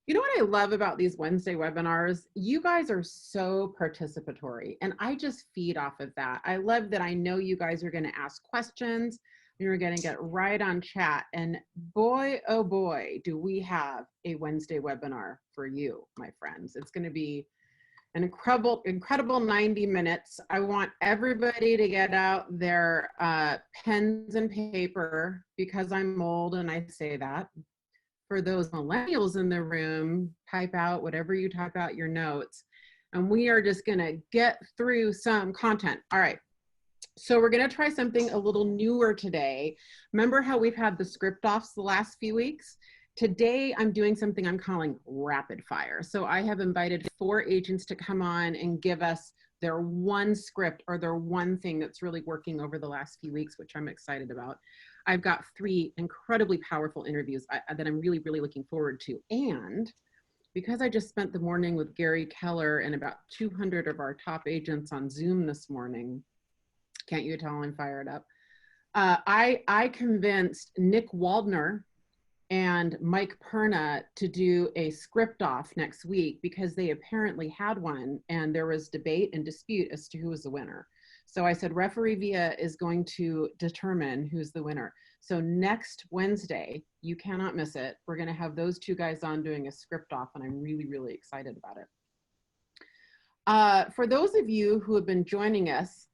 You know what I love about these Wednesday webinars? You guys are so participatory, and I just feed off of that. I love that I know you guys are going to ask questions. You're going to get right on chat. And boy, oh boy, do we have a Wednesday webinar for you, my friends. It's going to be an incredible 90 minutes. I want everybody to get out their pens and paper, because I'm old and I say that. For those millennials in the room, type out whatever you type out your notes, and we are just going to get through some content. All right. So we're going to try something a little newer today. Remember how we've had the script offs the last few weeks? Today, I'm doing something I'm calling rapid fire. So I have invited 4 agents to come on and give us their one script or their one thing that's really working over the last few weeks, which I'm excited about. I've got 3 incredibly powerful interviews that I'm really, really looking forward to. And because I just spent the morning with Gary Keller and about 200 of our top agents on Zoom this morning, can't you tell I'm fired up? I convinced Nick Waldner and Mike Perna to do a script off next week, because they apparently had one and there was debate and dispute as to who was the winner. So I said, Referee Via is going to determine who's the winner. So next Wednesday, you cannot miss it. We're going to have those 2 guys on doing a script off, and I'm really, really excited about it. For those of you who have been joining us,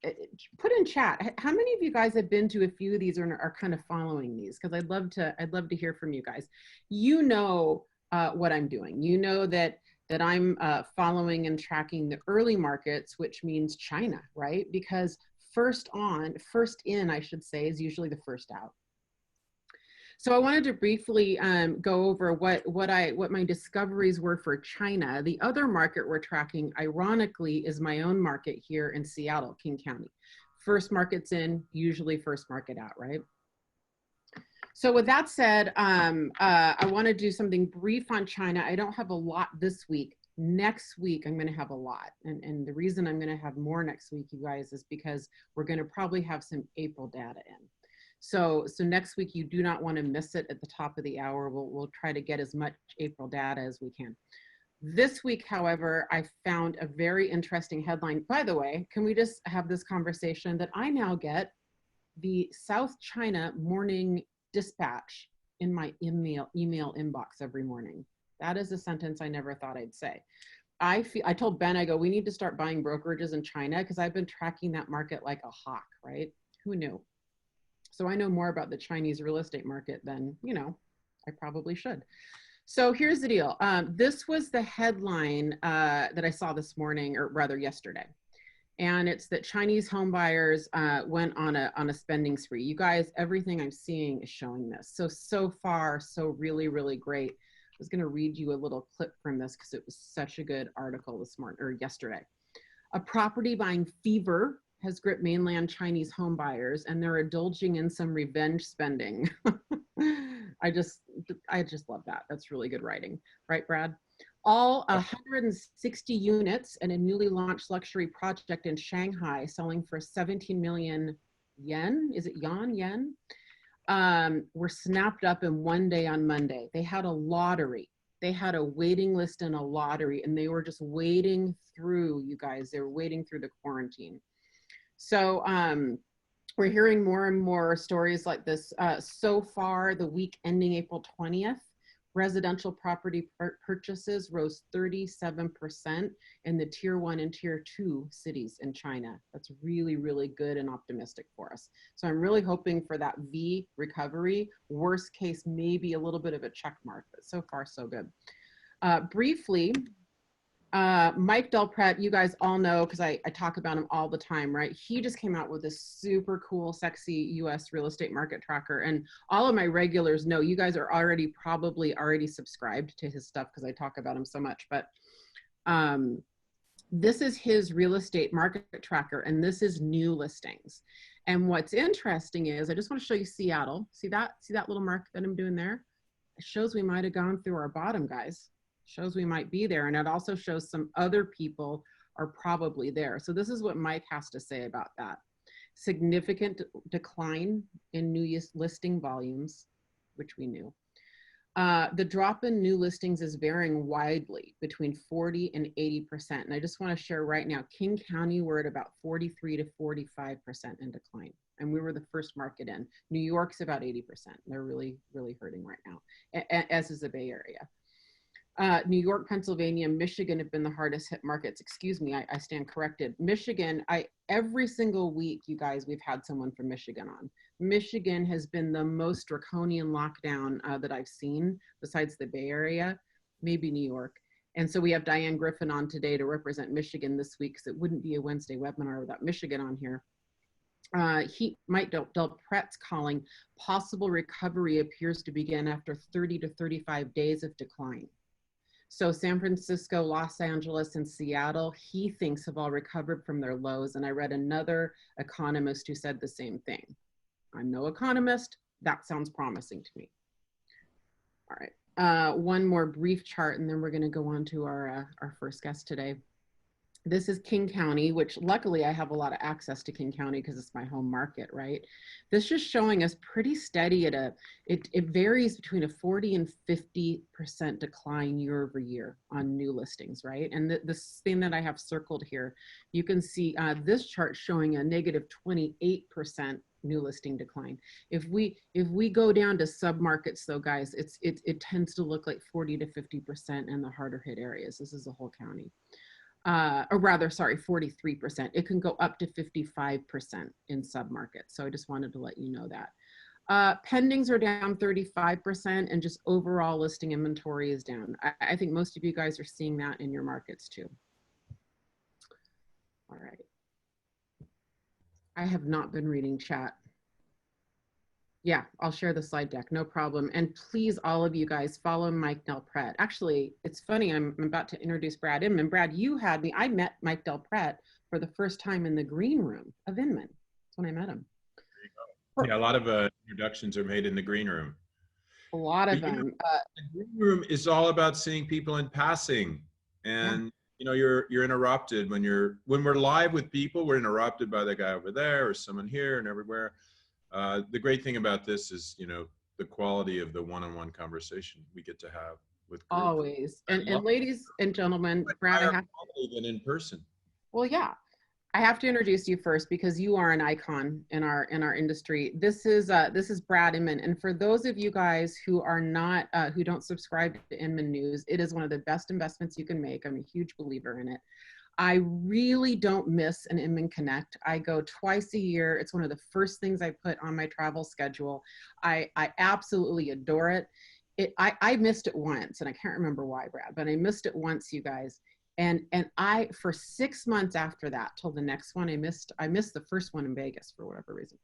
put in chat, how many of you guys have been to a few of these or are kind of following these? Because I'd love to hear from you guys. You know what I'm doing. You know that I'm following and tracking the early markets, which means China, right? Because first in, I should say, is usually the first out. So I wanted to briefly go over what my discoveries were for China. The other market we're tracking, ironically, is my own market here in Seattle, King County. First market's in, usually first market out, right? So with that said, I want to do something brief on China. I don't have a lot this week. Next week, I'm going to have a lot. And the reason I'm going to have more next week, you guys, is because we're going to probably have some April data in. So next week, you do not want to miss it at the top of the hour. We'll try to get as much April data as we can. This week, however, I found a very interesting headline. By the way, can we just have this conversation that I now get the South China Morning Dispatch in my email inbox every morning. That is a sentence I never thought I'd say. I told Ben, I go, we need to start buying brokerages in China, because I've been tracking that market like a hawk, right? Who knew? So I know more about the Chinese real estate market than, I probably should. So here's the deal. This was the headline that I saw this morning, or rather yesterday. And it's that Chinese home buyers went on a spending spree. You guys, everything I'm seeing is showing this. So far, so really, really great. I was going to read you a little clip from this because it was such a good article this morning or yesterday. A property buying fever has gripped mainland Chinese home buyers, and they're indulging in some revenge spending. I just love that. That's really good writing, right, Brad? All 160 units in a newly launched luxury project in Shanghai selling for 17 million yen. Is it yen? Were snapped up in one day on Monday. They had a lottery. They had a waiting list and a lottery, and they were just waiting through, you guys. They were waiting through the quarantine. So we're hearing more and more stories like this. So far, the week ending April 20th, residential property purchases rose 37% in the tier 1 and tier 2 cities in China. That's really, really good and optimistic for us. So I'm really hoping for that V recovery. Worst case, maybe a little bit of a check mark, but so far so good. Briefly, Mike Delpret, you guys all know, because I talk about him all the time, right? He just came out with this super cool, sexy US real estate market tracker. And all of my regulars know, you guys are probably already subscribed to his stuff because I talk about him so much. But this is his real estate market tracker, and this is new listings. And what's interesting is, I just want to show you Seattle. See that little mark that I'm doing there? It shows we might have gone through our bottom, guys. Shows we might be there, and it also shows some other people are probably there. So this is what Mike has to say about that. Significant decline in new listing volumes, which we knew. The drop in new listings is varying widely between 40 and 80%. And I just want to share right now, King County, we're at about 43 to 45% in decline. And we were the first market in. New York's about 80%. They're really, really hurting right now, as is the Bay Area. New York, Pennsylvania, Michigan have been the hardest hit markets. Excuse me, I stand corrected. Michigan, every single week, you guys, we've had someone from Michigan on. Michigan has been the most draconian lockdown that I've seen, besides the Bay Area, maybe New York. And so we have Diane Griffin on today to represent Michigan this week, because it wouldn't be a Wednesday webinar without Michigan on here. Mike Del Pret's calling, possible recovery appears to begin after 30 to 35 days of decline. So San Francisco, Los Angeles, and Seattle, he thinks have all recovered from their lows. And I read another economist who said the same thing. I'm no economist. That sounds promising to me. All right, one more brief chart, and then we're going to go on to our first guest today. This is King County, which luckily I have a lot of access to King County because it's my home market, right? This is just showing us pretty steady at it varies between a 40 and 50% decline year over year on new listings, right? And this thing that I have circled here, you can see this chart showing a negative 28% new listing decline. If we go down to submarkets though, guys, it tends to look like 40 to 50% in the harder hit areas. This is the whole county. Or rather, sorry, 43%. It can go up to 55% in submarkets. So I just wanted to let you know that. Pendings are down 35%, and just overall listing inventory is down. I think most of you guys are seeing that in your markets too. All right. I have not been reading chat. Yeah, I'll share the slide deck, no problem. And please, all of you guys, follow Mike Del Pret. Actually, it's funny, I'm about to introduce Brad Inman. Brad, you had me, I met Mike Del Pret for the first time in the green room of Inman. That's when I met him. There you go. Yeah, a lot of introductions are made in the green room. A lot of them. The green room is all about seeing people in passing. And yeah. You know, you're interrupted when we're live with people, we're interrupted by the guy over there or someone here and everywhere. The great thing about this is, you know, the quality of the one-on-one conversation we get to have with groups. Always. And ladies and gentlemen, Brad, I have than in person. Well, yeah, I have to introduce you first because you are an icon in our industry. This is Brad Inman, and for those of you guys who are not who don't subscribe to Inman News, it is one of the best investments you can make. I'm a huge believer in it. I really don't miss an Inman Connect. I go twice a year. It's one of the first things I put on my travel schedule. I absolutely adore it. I missed it once, and I can't remember why, Brad, but I missed it once, you guys. And I, for 6 months after that, till the next one, I missed the first one in Vegas for whatever reason.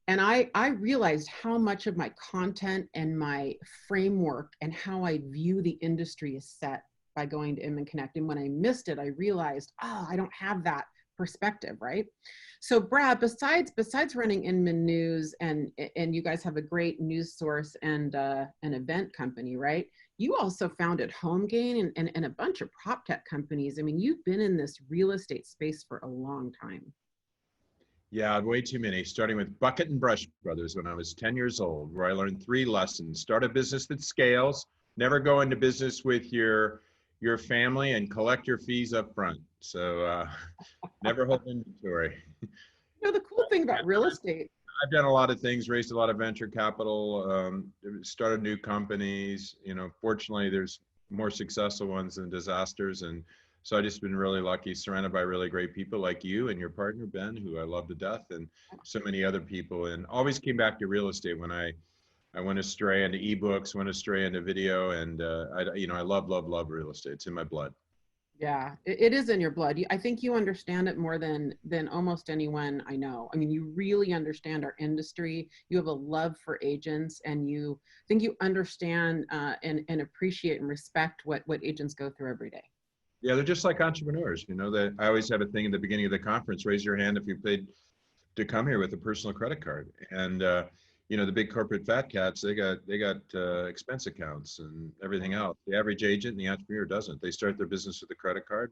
And I realized how much of my content and my framework and how I view the industry is set by going to Inman Connect. And when I missed it, I realized, oh, I don't have that perspective, right? So Brad, besides running Inman News, and you guys have a great news source and an event company, right? You also founded HomeGain and a bunch of prop tech companies. I mean, you've been in this real estate space for a long time. Yeah, way too many, starting with Bucket and Brush Brothers when I was 10 years old, where I learned 3 lessons. Start a business that scales, never go into business with your family, and collect your fees up front. So never hold inventory. You know, the cool thing about real estate. I've done a lot of things, raised a lot of venture capital, started new companies. You know, fortunately, there's more successful ones than disasters. And so I've just been really lucky, surrounded by really great people like you and your partner, Ben, who I love to death, and so many other people. And always came back to real estate when I went astray into ebooks, went astray into video, and I love real estate. It's in my blood. Yeah, it is in your blood. I think you understand it more than almost anyone I know. I mean, you really understand our industry. You have a love for agents, and I think you understand and appreciate and respect what agents go through every day. Yeah, they're just like entrepreneurs. You know, that I always have a thing in the beginning of the conference: raise your hand if you paid to come here with a personal credit card. And you know, the big corporate fat cats, they got expense accounts and everything else. The average agent and the entrepreneur doesn't. They start their business with a credit card,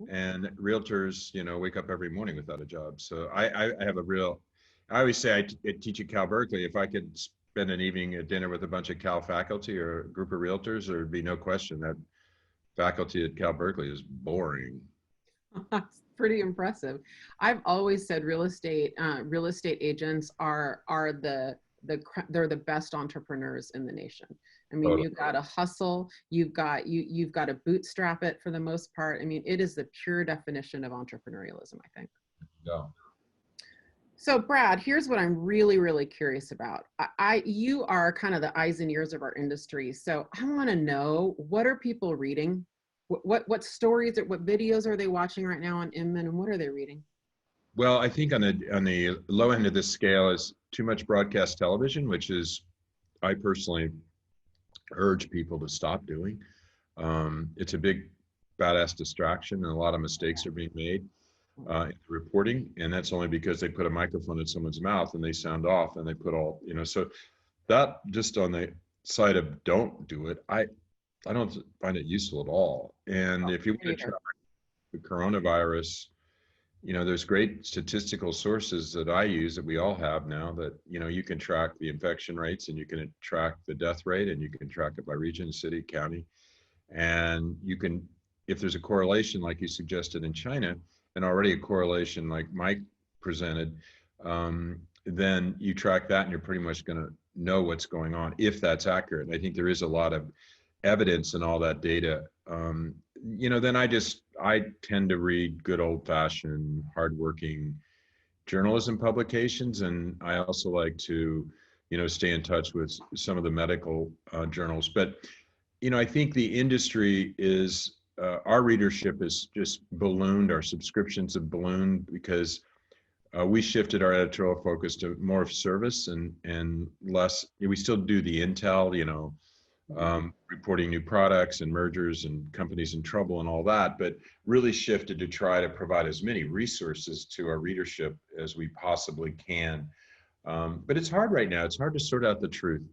and realtors, you know, wake up every morning without a job. So I have a real, I always say I teach at Cal Berkeley. If I could spend an evening at dinner with a bunch of Cal faculty or a group of realtors, there'd be no question that faculty at Cal Berkeley is boring. That's pretty impressive. I've always said real estate agents they're the best entrepreneurs in the nation. I mean, Totally. you've got to hustle, you've got to bootstrap it for the most part. I mean, it is the pure definition of entrepreneurialism, I think. Yeah. So Brad, here's what I'm really, really curious about. You are kind of the eyes and ears of our industry. So I want to know, what are people reading? What stories or what videos are they watching right now on Inman, and what are they reading? Well, I think on the low end of this scale is too much broadcast television, which is, I personally urge people to stop doing. It's a big badass distraction, and a lot of mistakes are being made in the reporting, and that's only because they put a microphone in someone's mouth and they sound off, and they put all, so that, just on the side of don't do it, I don't find it useful at all. And if you want to track the coronavirus, there's great statistical sources that I use, that we all have now, that, you can track the infection rates, and you can track the death rate, and you can track it by region, city, county. And you can, if there's a correlation like you suggested in China, and already a correlation like Mike presented, then you track that, and you're pretty much going to know what's going on, if that's accurate. And I think there is a lot of evidence in all that data. Then I tend to read good old-fashioned, hardworking journalism publications, and I also like to, stay in touch with some of the medical journals. But I think the industry is, our readership is just ballooned. Our subscriptions have ballooned because we shifted our editorial focus to more of service and less. We still do the intel, reporting new products and mergers and companies in trouble and all that, but really shifted to try to provide as many resources to our readership as we possibly can. But it's hard right now. It's hard to sort out the truth.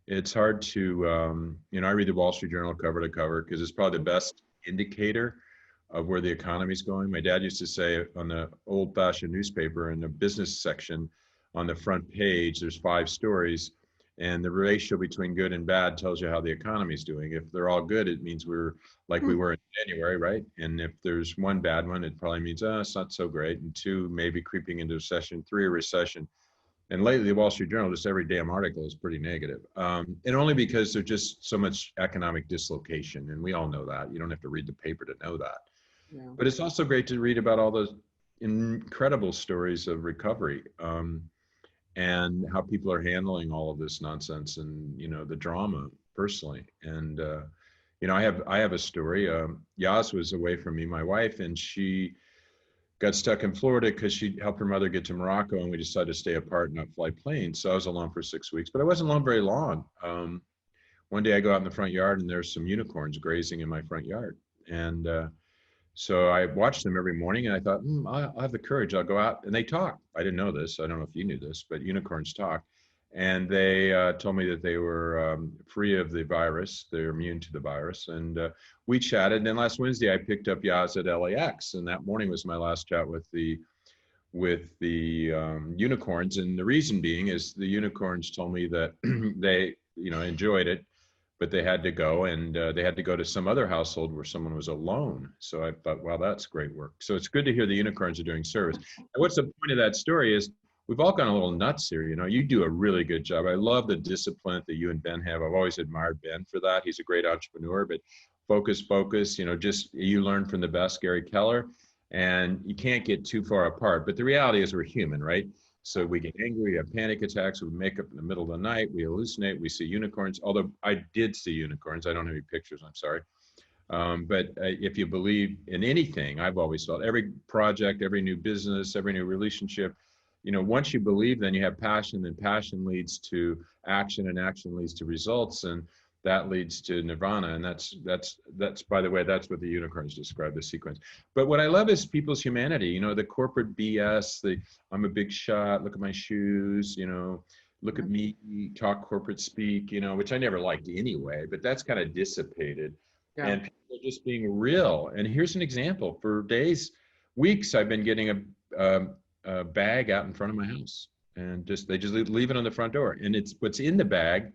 It's hard to, I read the Wall Street Journal cover to cover because it's probably the best indicator of where the economy's going. My dad used to say, on the old-fashioned newspaper, in the business section, on the front page, there's 5 stories, and the ratio between good and bad tells you how the economy's doing. If they're all good, it means we're like we were in January, right? And if there's one bad one, it probably means, it's not so great. And 2, maybe creeping into recession. 3, a recession. And lately, the Wall Street Journal, just every damn article is pretty negative. And only because there's just so much economic dislocation. And we all know that. You don't have to read the paper to know that. Yeah. But it's also great to read about all those incredible stories of recovery, and how people are handling all of this nonsense, and, the drama personally. And, I have a story. Yaz was away from me, my wife, and she got stuck in Florida because she helped her mother get to Morocco, and we decided to stay apart and not fly planes. So I was alone for 6 weeks, but I wasn't alone very long. One day I go out in the front yard, and there's some unicorns grazing in my front yard. And so I watched them every morning, and I thought, I'll have the courage. I'll go out, and they talk. I didn't know this. I don't know if you knew this, but unicorns talk. And they told me that they were free of the virus. They're immune to the virus. And we chatted. And then last Wednesday, I picked up Yaz at LAX. And that morning was my last chat with the unicorns. And the reason being is the unicorns told me that they, enjoyed it, but they had to go, and they had to go to some other household where someone was alone. So I thought, wow, that's great work. So it's good to hear the unicorns are doing service. And what's the point of that story is, we've all gone a little nuts here. You do a really good job. I love the discipline that you and Ben have. I've always admired Ben for that. He's a great entrepreneur, but focus, just you learn from the best, Gary Keller, and you can't get too far apart. But the reality is we're human, right? So we get angry, we have panic attacks, we wake up in the middle of the night, we hallucinate, we see unicorns. Although I did see unicorns. I don't have any pictures, I'm sorry. But if you believe in anything, I've always felt every project, every new business, every new relationship, once you believe, then you have passion, and passion leads to action, and action leads to results, and that leads to nirvana. And that's by the way, that's what the unicorns describe, the sequence. But what I love is people's humanity, the corporate BS, I'm a big shot, look at my shoes, look at me, talk corporate speak, which I never liked anyway, but that's kind of dissipated. Yeah. And people are just being real. And here's an example. For days, weeks, I've been getting a bag out in front of my house, and they just leave it on the front door. And it's what's in the bag.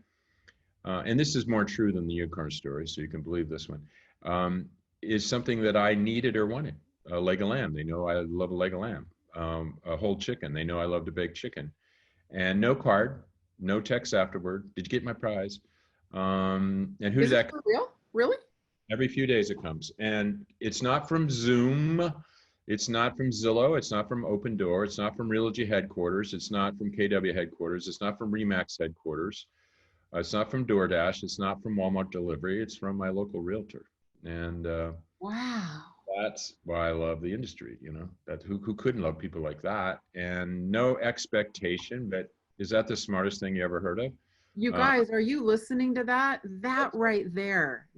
And this is more true than the unicorn story, so you can believe this one, is something that I needed or wanted. A leg of lamb. They know I love a leg of lamb. A whole chicken. They know I love to bake chicken. And no card, no text afterward. Did you get my prize? And who's that? For real? Really? Every few days it comes. And it's not from Zoom. It's not from Zillow. It's not from Open Door. It's not from Realogy headquarters. It's not from KW headquarters. It's not from Remax headquarters. It's not from DoorDash. It's not from Walmart delivery. It's from my local realtor. And wow. That's why I love the industry, that who couldn't love people like that, and no expectation. But is that the smartest thing you ever heard of? You guys, are you listening to that? That right there.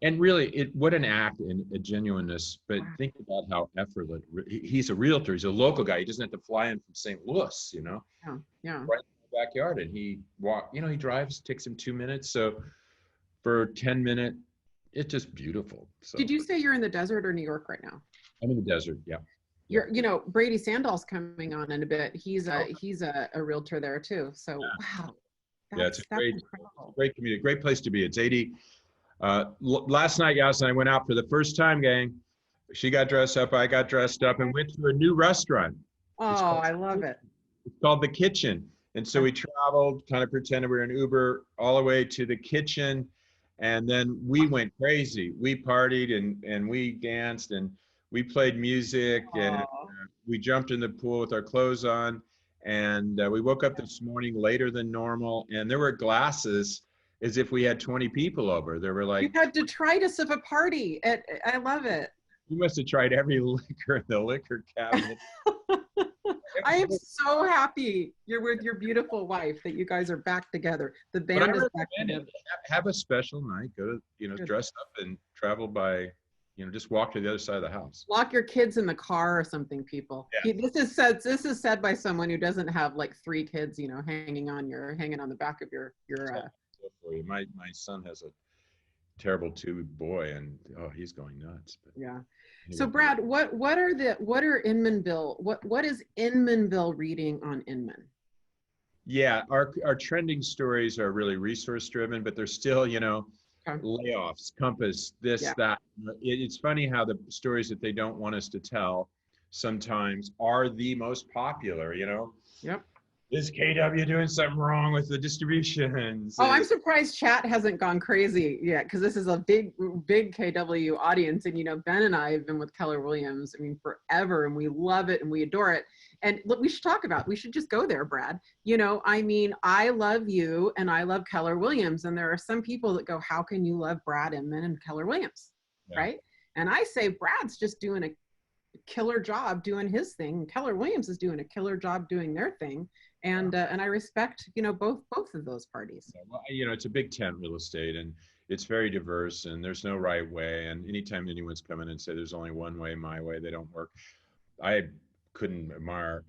And really, what an act and a genuineness. But think about how effortless. He's a realtor. He's a local guy. He doesn't have to fly in from St. Louis, Yeah. Right in the backyard. And he he drives, takes him 2 minutes. So for 10 minutes, it's just beautiful. So, did you say you're in the desert or New York right now? I'm in the desert. Yeah. Brady Sandall's coming on in a bit. He's a realtor there too. So wow. It's a great community, great place to be. It's 80. Last night, Yas and I went out for the first time, gang. She got dressed up, I got dressed up, and went to a new restaurant. Oh, I love it. It's called The Kitchen. And so we traveled, kind of pretended we were in Uber, all the way to the kitchen. And then we went crazy. We partied and we danced and we played music and we jumped in the pool with our clothes on. And we woke up this morning later than normal. And there were glasses as if we had 20 people over. There were like— You had detritus of a party. I love it. You must have tried every liquor in the liquor cabinet. I am so happy you're with your beautiful wife, that you guys are back together. The band is back together. Have a special night. Go to, dress up and travel by, just walk to the other side of the house. Lock your kids in the car or something, people. Yeah. This is said by someone who doesn't have like 3 kids, hanging on the back of your. My son has a terrible 2 boy, and he's going nuts. But yeah. So Brad, what are Inmanville? What is Inmanville reading on Inman? Yeah, our trending stories are really resource driven, but they're still, layoffs, Compass, that. It's funny how the stories that they don't want us to tell sometimes are the most popular, Yep. Is KW doing something wrong with the distributions? Oh, I'm surprised chat hasn't gone crazy yet, because this is a big KW audience. And, Ben and I have been with Keller Williams, forever, and we love it and we adore it. And look, we should just go there, Brad. I love you and I love Keller Williams. And there are some people that go, how can you love Brad Inman and Keller Williams? Yeah. Right? And I say, Brad's just doing a killer job doing his thing. Keller Williams is doing a killer job doing their thing. And I respect, both of those parties. Well, it's a big tent real estate, and it's very diverse, and there's no right way. And anytime anyone's come in and say there's only one way, my way, they don't work. I couldn't admire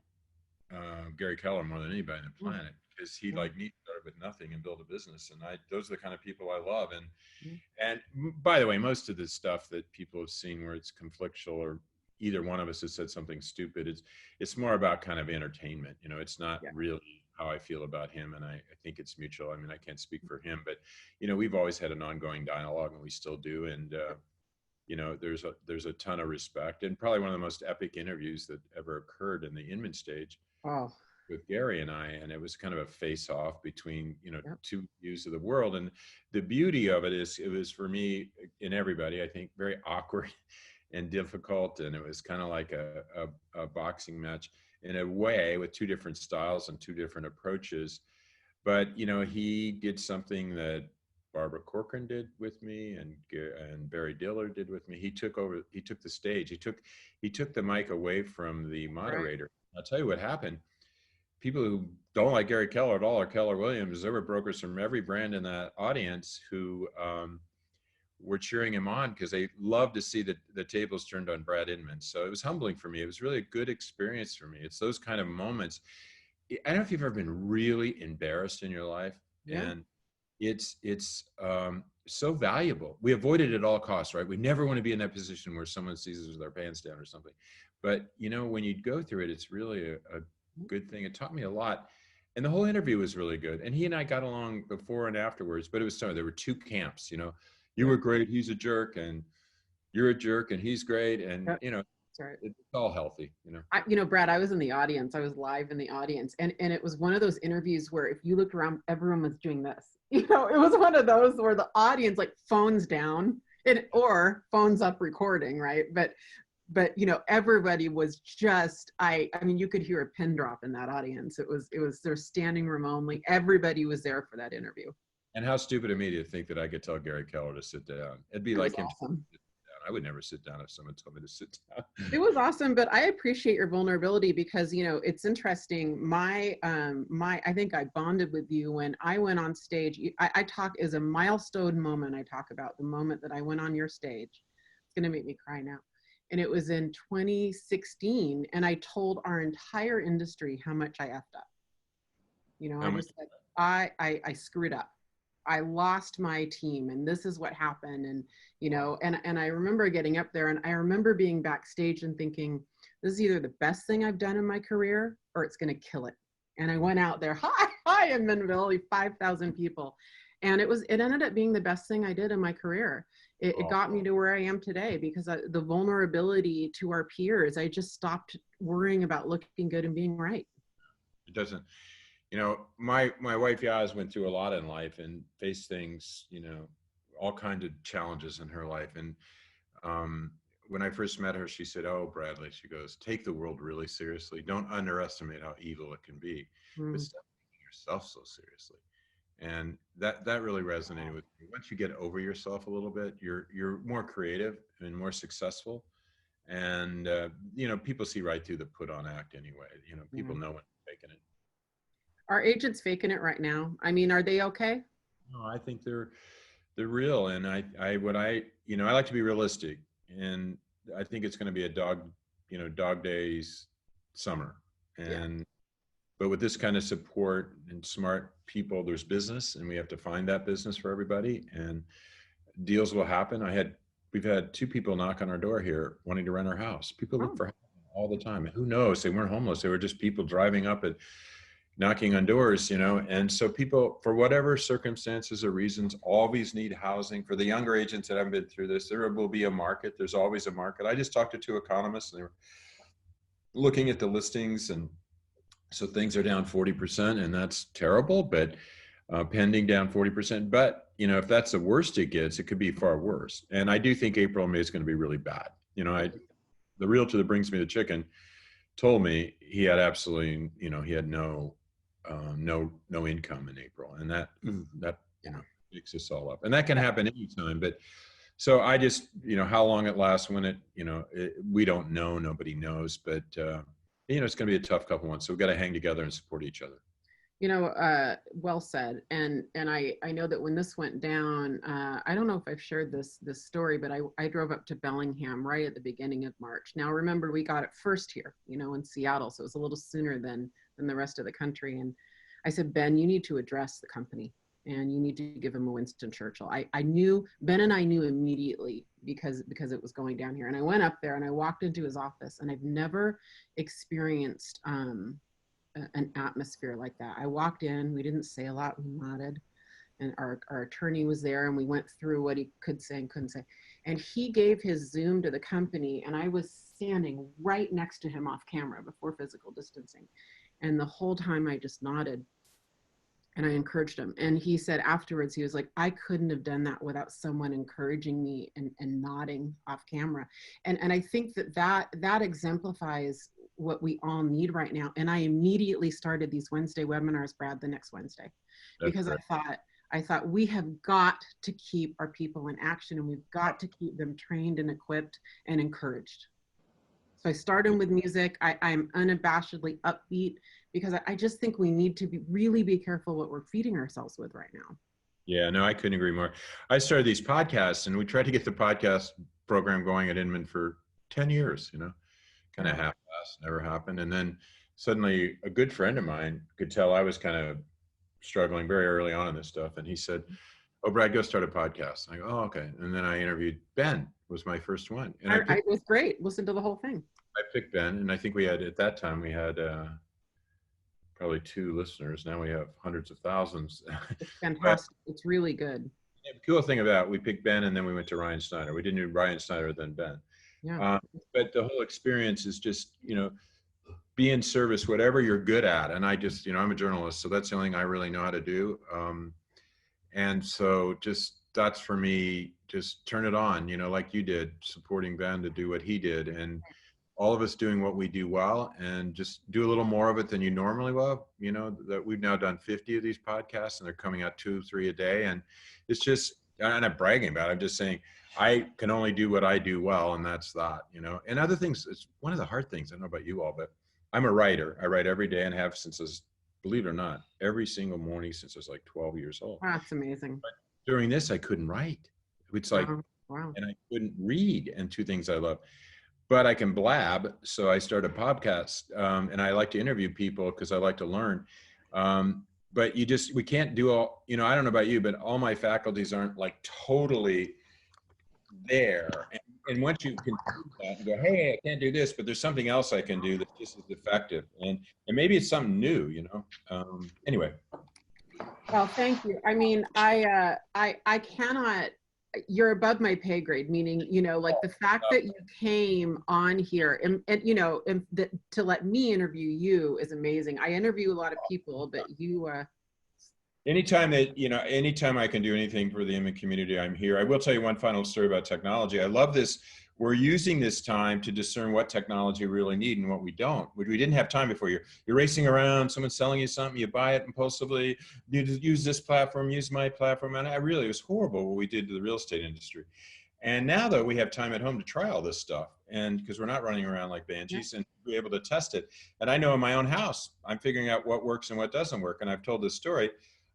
Gary Keller more than anybody on the planet, because he, like me, started with nothing and built a business. And those are the kind of people I love. And by the way, most of the stuff that people have seen where it's conflictual, or either one of us has said something stupid, it's more about kind of entertainment. It's not really how I feel about him, and I think it's mutual. I can't speak for him, but we've always had an ongoing dialogue, and we still do. And there's a ton of respect, and probably one of the most epic interviews that ever occurred in the Inman stage with Gary and I. And it was kind of a face-off between 2 views of the world. And the beauty of it is, it was, for me and everybody, I think, very awkward and difficult, and it was kind of like a boxing match in a way, with 2 different styles and 2 different approaches. But he did something that Barbara Corcoran did with me, and Barry Diller did with me. He took the stage. He took the mic away from the moderator. Right. I'll tell you what happened. People who don't like Gary Keller at all, or Keller Williams, there were brokers from every brand in that audience who were cheering him on, because they loved to see the tables turned on Brad Inman. So it was humbling for me. It was really a good experience for me. It's those kind of moments. I don't know if you've ever been really embarrassed in your life, and it's so valuable. We avoid it at all costs, right? We never want to be in that position where someone sees us with our pants down or something. But when you go through it, it's really good thing. It taught me a lot. And the whole interview was really good. And he and I got along before and afterwards, but it was so there were two camps, you were great, he's a jerk, and you're a jerk and he's great. And, Yep. That's right. it's all healthy, Brad, I was in the audience. I was live in the audience, and it was one of those interviews where if you looked around, everyone was doing this. It was one of those where the audience like phones down or phones up recording, right? But everybody was just I mean, you could hear a pin drop in that audience. It was their standing room only. Everybody was there for that interview. And how stupid of me to think that I could tell Gary Keller to sit down. It'd be like him. Awesome. I would never sit down if someone told me to sit down. It was awesome, but I appreciate your vulnerability because, it's interesting. I think I bonded with you when I went on stage. I talk as a milestone moment. I talk about the moment that I went on your stage. It's going to make me cry now. And it was in 2016. And I told our entire industry how much I effed up. I just said, I screwed up. I lost my team and this is what happened. And, and I remember getting up there and I remember being backstage and thinking, this is either the best thing I've done in my career or it's going to kill it. And I went out there, hi, in Minville, 5,000 people. And it ended up being the best thing I did in my career. It got me to where I am today because the vulnerability to our peers, I just stopped worrying about looking good and being right. It doesn't. My wife Yaz went through a lot in life and faced things, all kinds of challenges in her life. And when I first met her, she said, "Oh, Bradley," she goes, "take the world really seriously. Don't underestimate how evil it can be, but stop taking yourself so seriously." And that really resonated with me. Once you get over yourself a little bit, you're more creative and more successful. And people see right through the put on act anyway. People know when you're faking it. Are agents faking it right now? I mean, are they okay? No, I think they're real. And I like to be realistic. And I think it's going to be a dog days summer. And, but with this kind of support and smart people, there's business and we have to find that business for everybody and deals will happen. We've had 2 people knock on our door here wanting to rent our house. People look for housing all the time. Who knows? They weren't homeless. They were just people driving up and knocking on doors, and so people, for whatever circumstances or reasons, always need housing. For the younger agents that haven't been through this, there will be a market. There's always a market. I just talked to 2 economists and they were looking at the listings, and so things are down 40%, and that's terrible, but pending down 40%. But, if that's the worst it gets, it could be far worse. And I do think April and May is going to be really bad. The realtor that brings me the chicken told me he had absolutely, he had no income in April, and that makes us all up. And that can happen anytime. But so I just, how long it lasts, when it, we don't know, nobody knows. But it's going to be a tough couple months. So we've got to hang together and support each other. Well said. And I know that when this went down, I don't know if I've shared this story, but I drove up to Bellingham right at the beginning of March. Now, remember, we got it first here, in Seattle. So it was a little sooner than the rest of the country. And I said, Ben, you need to address the company and you need to give him a Winston Churchill. I knew, Ben and I knew immediately because it was going down here. And I went up there and I walked into his office, and I've never experienced, an atmosphere like that. I walked in, we didn't say a lot, we nodded, and our attorney was there, and we went through what he could say and couldn't say. And he gave his Zoom to the company, and I was standing right next to him off camera before physical distancing. And the whole time I just nodded and I encouraged him. And he said afterwards, he was like, I couldn't have done that without someone encouraging me and nodding off camera. And I think that exemplifies what we all need right now. And I immediately started these Wednesday webinars, Brad, the next Wednesday, because I thought we have got to keep our people in action, and we've got to keep them trained and equipped and encouraged. So I started with music. I'm unabashedly upbeat because I just think we need to really be careful what we're feeding ourselves with right now. Yeah, no, I couldn't agree more. I started these podcasts, and we tried to get the podcast program going at Inman for 10 years, kind of half-assed, never happened. And then suddenly a good friend of mine could tell I was kind of struggling very early on in this stuff. And he said, "Oh, Brad, go start a podcast." And I go, "Oh, okay." And then I interviewed Ben, was my first one. And it was great. Listen to the whole thing. I picked Ben, and I think at that time we had probably 2 listeners. Now we have hundreds of thousands. It's But fantastic. It's really good. the cool thing about we picked Ben and then we went to Ryan Snyder. We didn't do Ryan Snyder then Ben. Yeah. But the whole experience is just, be in service, whatever you're good at. And I just, I'm a journalist, so that's the only thing I really know how to do. And so that's for me, just turn it on, like you did, supporting Ben to do what he did. And all of us doing what we do well, and just do a little more of it than you normally will. That we've now done 50 of these podcasts and they're coming out 2, 3 a day. And it's just, I'm not bragging about it. I'm just saying I can only do what I do well. And that's that, and other things. It's one of the hard things. I don't know about you all, but I'm a writer. I write every day and have since believe it or not, every single morning since I was like 12 years old. That's amazing. But during this, I couldn't write. It's like, wow. And I couldn't read. And 2 things I love. But I can blab, so I started a podcast, and I like to interview people because I like to learn. But we can't do all, I don't know about you, but all my faculties aren't like totally there. And once you can do that and go, hey, I can't do this, but there's something else I can do that's just as effective. And maybe it's something new, Anyway. Well, thank you. I mean, I cannot, you're above my pay grade, meaning, like the fact that you came on here and to let me interview you is amazing. I interview a lot of people, but you, anytime I can do anything for the Inman community, I'm here. I will tell you one final story about technology. I love this. We're using this time to discern what technology we really need and what we don't. We didn't have time before. You're racing around, someone's selling you something, you buy it impulsively, you use this platform, use my platform. And it was horrible what we did to the real estate industry. And now though, we have time at home to try all this stuff. And because we're not running around like banshees, and be able to test it. And I know in my own house, I'm figuring out what works and what doesn't work. And I've told this story.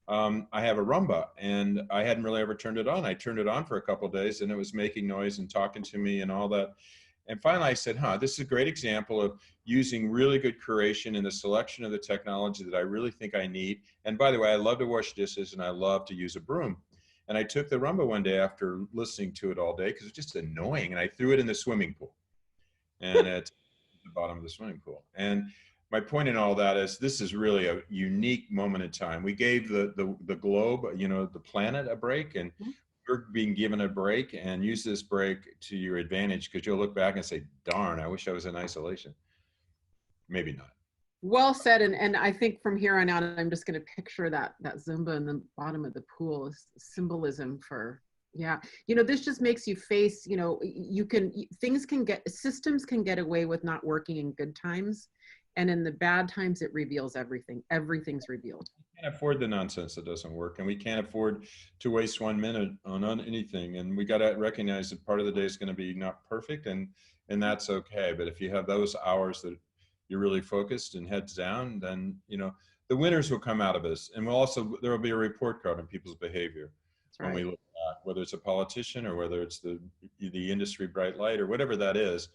I have a Roomba and I hadn't really ever turned it on. I turned it on for a couple of days and it was making noise and talking to me and all that. And finally I said, this is a great example of using really good curation in the selection of the technology that I really think I need. And by the way, I love to wash dishes and I love to use a broom. And I took the Roomba one day after listening to it all day because it's just annoying. And I threw it in the swimming pool and at the bottom of the swimming pool. And my point in all that is this is really a unique moment in time. We gave the globe, the planet a break, and you're being given a break, and use this break to your advantage because you'll look back and say, darn, I wish I was in isolation. Maybe not. Well said. And I think from here on out, I'm just going to picture that Zumba in the bottom of the pool is symbolism for, this just makes you face, systems can get away with not working in good times. And in the bad times, it reveals everything. Everything's revealed. We can't afford the nonsense that doesn't work. And we can't afford to waste 1 minute on anything. And we got to recognize that part of the day is going to be not perfect. And that's okay. But if you have those hours that you're really focused and heads down, then, the winners will come out of this. And there will be a report card on people's behavior when we look back, whether it's a politician or whether it's the industry bright light or whatever that is.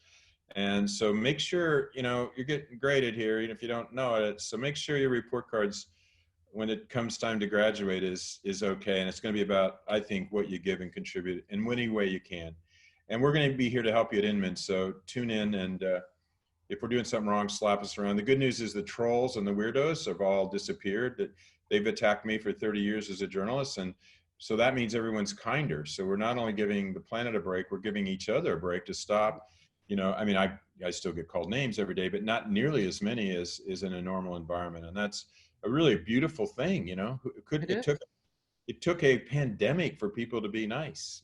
And so make sure, you're getting graded here, even if you don't know it. So make sure your report cards, when it comes time to graduate, is okay. And it's going to be about, I think, what you give and contribute in any way you can. And we're going to be here to help you at Inman. So tune in. And if we're doing something wrong, slap us around. The good news is the trolls and the weirdos have all disappeared. They've attacked me for 30 years as a journalist. And so that means everyone's kinder. So we're not only giving the planet a break, we're giving each other a break to stop. I still get called names every day, but not nearly as many as in a normal environment. And that's a really beautiful thing, It took a pandemic for people to be nice,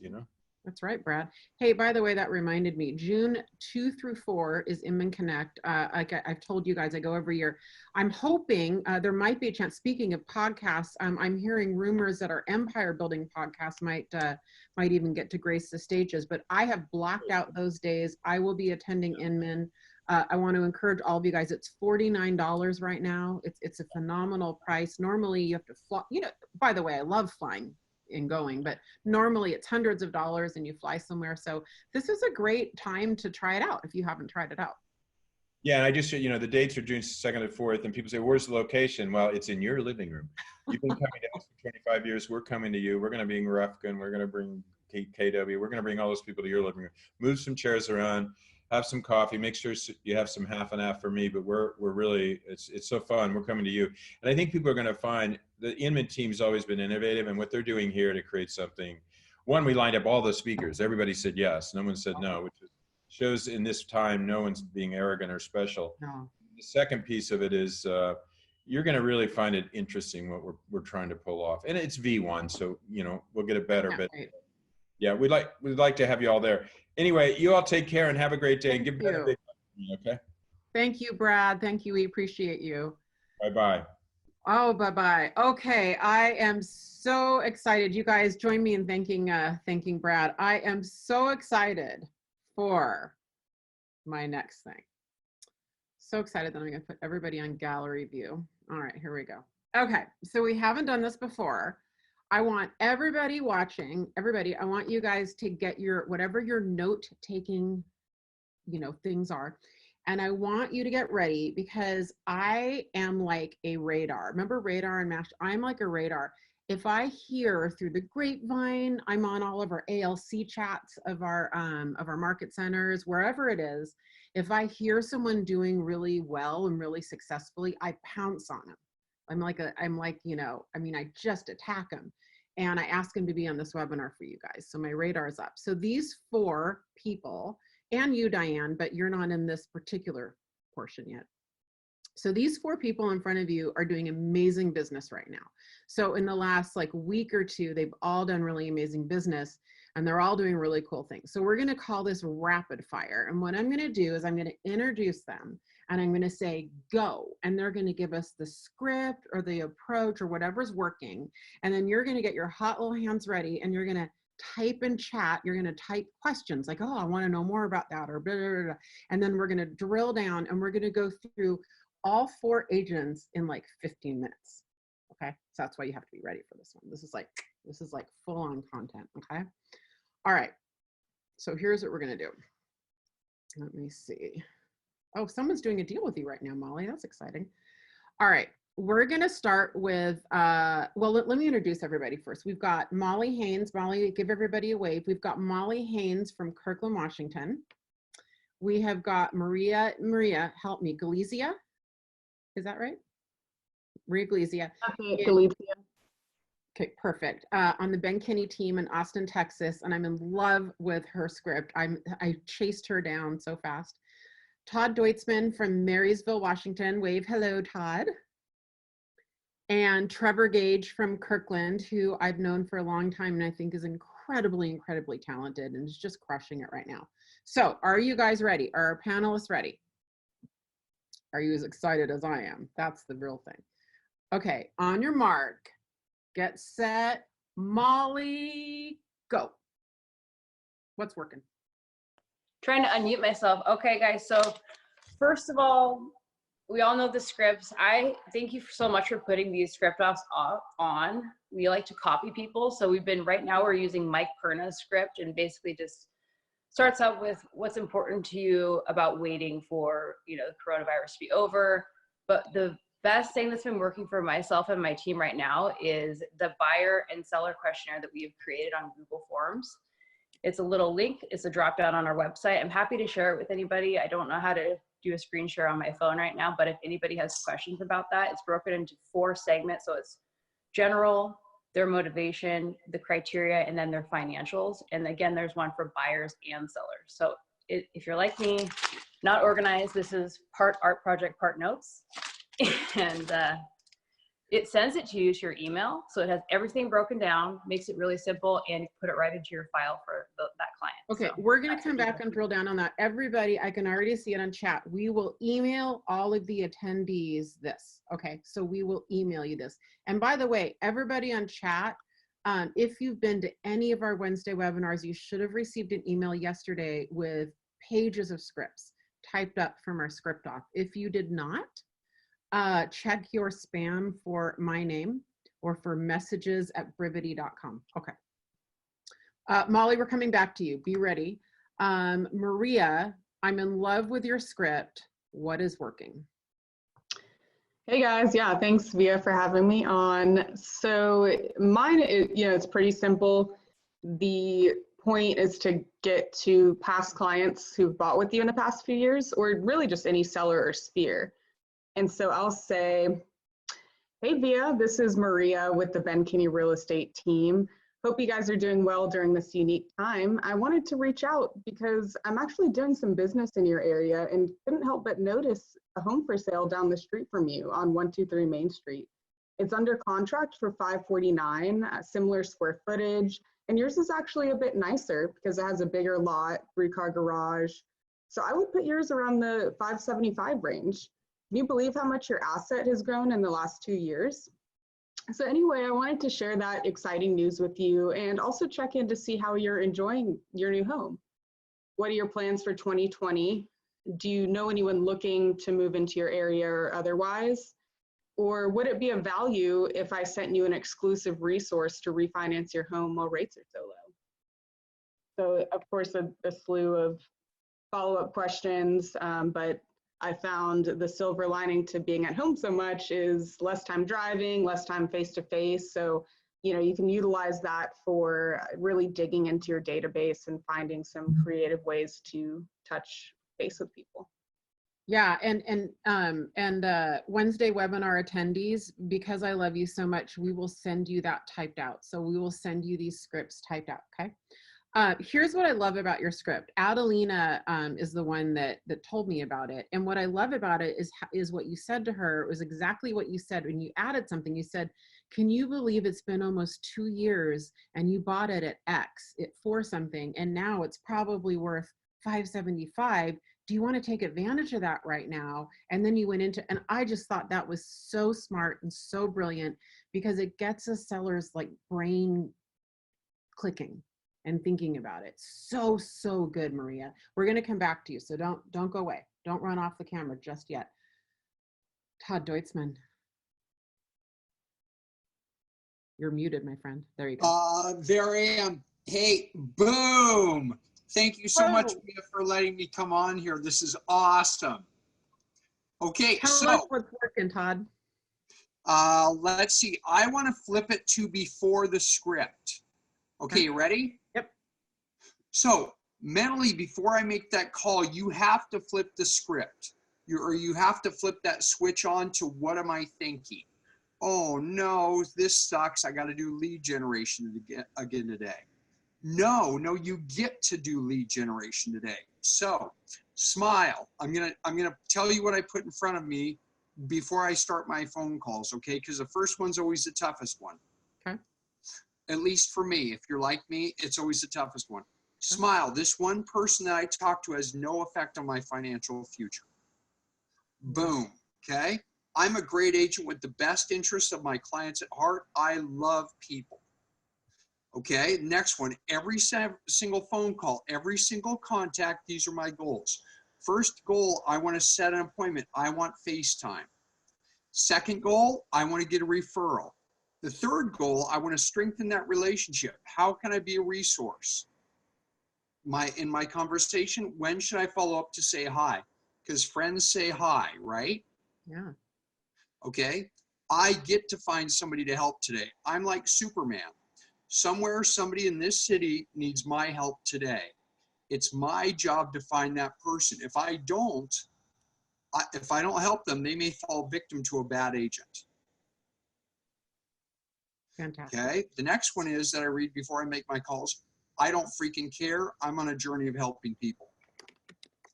That's right, Brad. Hey, by the way, that reminded me, June 2 through 4 is Inman Connect. Like I've told you guys, I go every year. I'm hoping there might be a chance, speaking of podcasts, I'm hearing rumors that our empire building podcast might even get to grace the stages, but I have blocked out those days. I will be attending Inman. I want to encourage all of you guys. It's $49 right now. It's a phenomenal price. Normally you have to fly, by the way, I love flying and going, but normally it's hundreds of dollars and you fly somewhere. So this is a great time to try it out if you haven't tried it out. Yeah, and I just, the dates are June 2nd and 4th, and people say, where's the location? Well, it's in your living room. You've been coming to us for 25 years. We're coming to you. We're going to bring Rufkin. We're going to bring KW. We're going to bring all those people to your living room. Move some chairs around. have some coffee, make sure you have some half and half for me, but we're really, it's so fun. We're coming to you. And I think people are going to find the Inman team's always been innovative, and what they're doing here to create something. One, we lined up all the speakers. Everybody said yes. No one said no, which shows in this time, no one's being arrogant or special. No. The second piece of it is, you're going to really find it interesting what we're trying to pull off. And it's V1, so, you know, we'll get it better, but right. Yeah, we'd like to have you all there. Anyway, you all take care and have a great day. And give Brad a big hug, okay? Thank you, Brad. Thank you. We appreciate you. Bye-bye. Oh, bye-bye. Okay, I am so excited. You guys join me in thanking Brad. I am so excited for my next thing. So excited that I'm going to put everybody on gallery view. All right, here we go. Okay, so we haven't done this before. I want everybody watching, I want you guys to get your, whatever your note-taking, you know, things are. And I want you to get ready because I am like a radar. Remember radar and MASH? I'm like a radar. If I hear through the grapevine, I'm on all of our ALC chats of our market centers, wherever it is. If I hear someone doing really well and really successfully, I pounce on them. I'm like, you know, I mean, I just attack them and I ask them to be on this webinar for you guys. So my radar is up. So these 4 people, and you, Diane, but you're not in this particular portion yet. So these 4 people in front of you are doing amazing business right now. So in the last like week or 2, they've all done really amazing business and they're all doing really cool things. So we're going to call this rapid fire. And what I'm going to do is I'm going to introduce them and I'm going to say, go. And they're going to give us the script or the approach or whatever's working. And then you're going to get your hot little hands ready and you're going to type in chat. You're going to type questions like, oh, I want to know more about that or blah, blah, blah, blah. And then we're going to drill down and we're going to go through all 4 agents in like 15 minutes. Okay. So that's why you have to be ready for this one. This is like full on content. Okay. All right. So here's what we're going to do. Let me see. Oh, someone's doing a deal with you right now, Molly. That's exciting. All right. We're going to start with, well, let me introduce everybody first. We've got Molly Haynes. Molly, give everybody a wave. We've got Molly Haynes from Kirkland, Washington. We have got Maria, help me, Galizia. Is that right? Maria Galizia. Okay, Galizia. Okay, perfect. On the Ben Kinney team in Austin, Texas, and I'm in love with her script. I chased her down so fast. Todd Deutzman from Marysville, Washington. Wave hello, Todd. And Trevor Gage from Kirkland, who I've known for a long time and I think is incredibly, incredibly talented and is just crushing it right now. So are you guys ready? Are our panelists ready? Are you as excited as I am? That's the real thing. Okay, on your mark, get set, Molly, go. What's working? Trying to unmute myself. Okay, guys, so first of all, we all know the scripts. I thank you so much for putting these script offs on. We like to copy people. So right now we're using Mike Perna's script and basically just starts out with what's important to you about waiting for, you know, the coronavirus to be over. But the best thing that's been working for myself and my team right now is the buyer and seller questionnaire that we have created on Google Forms. It's a little link. It's a drop down on our website. I'm happy to share it with anybody. I don't know how to do a screen share on my phone right now, but if anybody has questions about that, it's broken into 4 segments. So it's general, their motivation, the criteria, and then their financials. And again, there's one for buyers and sellers. So if you're like me, not organized, this is part art project, part notes. And it sends it to you to your email. So it has everything broken down, makes it really simple, and you put it right into your file for that client. Okay, so we're going to come back and drill down on that. Everybody, I can already see it on chat. We will email all of the attendees this. Okay, so we will email you this. And by the way, everybody on chat, if you've been to any of our Wednesday webinars, you should have received an email yesterday with pages of scripts typed up from our script off. If you did not, check your spam for my name or for messages@brivity.com. Okay. Molly, we're coming back to you. Be ready. Maria, I'm in love with your script. What is working? Hey guys, yeah, thanks Via for having me on. So mine, it's pretty simple. The point is to get to past clients who've bought with you in the past few years, or really just any seller or sphere. And so I'll say, hey, Via, this is Maria with the Ben Kinney Real Estate team. Hope you guys are doing well during this unique time. I wanted to reach out because I'm actually doing some business in your area and couldn't help but notice a home for sale down the street from you on 123 Main Street. It's under contract for $549, similar square footage, and yours is actually a bit nicer because it has a bigger lot, 3-car garage. So I would put yours around the $575 range. Can you believe how much your asset has grown in the last 2 years? So anyway, I wanted to share that exciting news with you and also check in to see how you're enjoying your new home. What are your plans for 2020? Do you know anyone looking to move into your area or otherwise? Or would it be of value if I sent you an exclusive resource to refinance your home while rates are so low? So of course, a slew of follow-up questions, but I found the silver lining to being at home so much is less time driving, less time face-to-face. So, you know, you can utilize that for really digging into your database and finding some creative ways to touch base with people. Yeah, and Wednesday webinar attendees, because I love you so much, we will send you that typed out. So we will send you these scripts typed out, okay? Here's what I love about your script. Adelina is the one that told me about it. And what I love about it is what you said to her. It was exactly what you said when you added something. You said, can you believe it's been almost 2 years and you bought it at X, for something, and now it's probably worth $575. Do you want to take advantage of that right now? And then you went into, and I just thought that was so smart and so brilliant because it gets a seller's like brain clicking and thinking about it. So, so good, Maria. We're going to come back to you. So don't go away. Don't run off the camera just yet. Todd Deutschman. You're muted, my friend. There you go. There I am. Hey, boom. Thank you so much, Mia, for letting me come on here. This is awesome. Okay, Tell us what's working, Todd. Let's see. I want to flip it to before the script. Okay, you ready? Yep. So mentally, before I make that call, you have to flip the script. You have to flip that switch on to what am I thinking? Oh no, this sucks. I got to do lead generation again today. No, you get to do lead generation today. So smile. I'm gonna tell you what I put in front of me before I start my phone calls, okay? Because the first one's always the toughest one. Okay. At least for me. If you're like me, it's always the toughest one. Smile. This one person that I talk to has no effect on my financial future. Boom. Okay. I'm a great agent with the best interests of my clients at heart. I love people. Okay. Next one, every single phone call, every single contact, these are my goals. First goal, I want to set an appointment. I want FaceTime. Second goal, I want to get a referral. The third goal, I want to strengthen that relationship. How can I be a resource? In my conversation, when should I follow up to say hi? Because friends say hi, right? Yeah. Okay. I get to find somebody to help today. I'm like Superman. Somewhere, somebody in this city needs my help today. It's my job to find that person. If I don't help them, they may fall victim to a bad agent. Fantastic. Okay. The next one is that I read before I make my calls. I don't freaking care. I'm on a journey of helping people.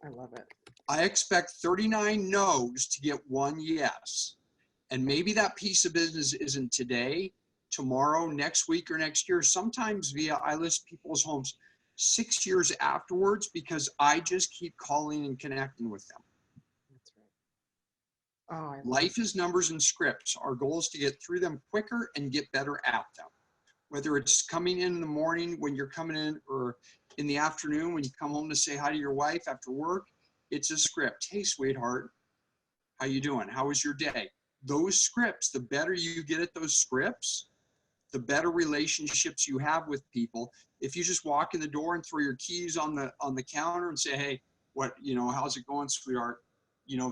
I love it. I expect 39 no's to get 1 yes. And maybe that piece of business isn't today, tomorrow, next week, or next year. Sometimes I list people's homes 6 years afterwards because I just keep calling and connecting with them. That's right. Oh, I love Life is numbers and scripts. Our goal is to get through them quicker and get better at them. Whether it's coming in the morning when you're coming in or in the afternoon when you come home to say hi to your wife after work, it's a script. Hey, sweetheart, how you doing? How was your day? Those scripts, the better you get at those scripts, the better relationships you have with people. If you just walk in the door and throw your keys on the counter and say, hey, how's it going, sweetheart?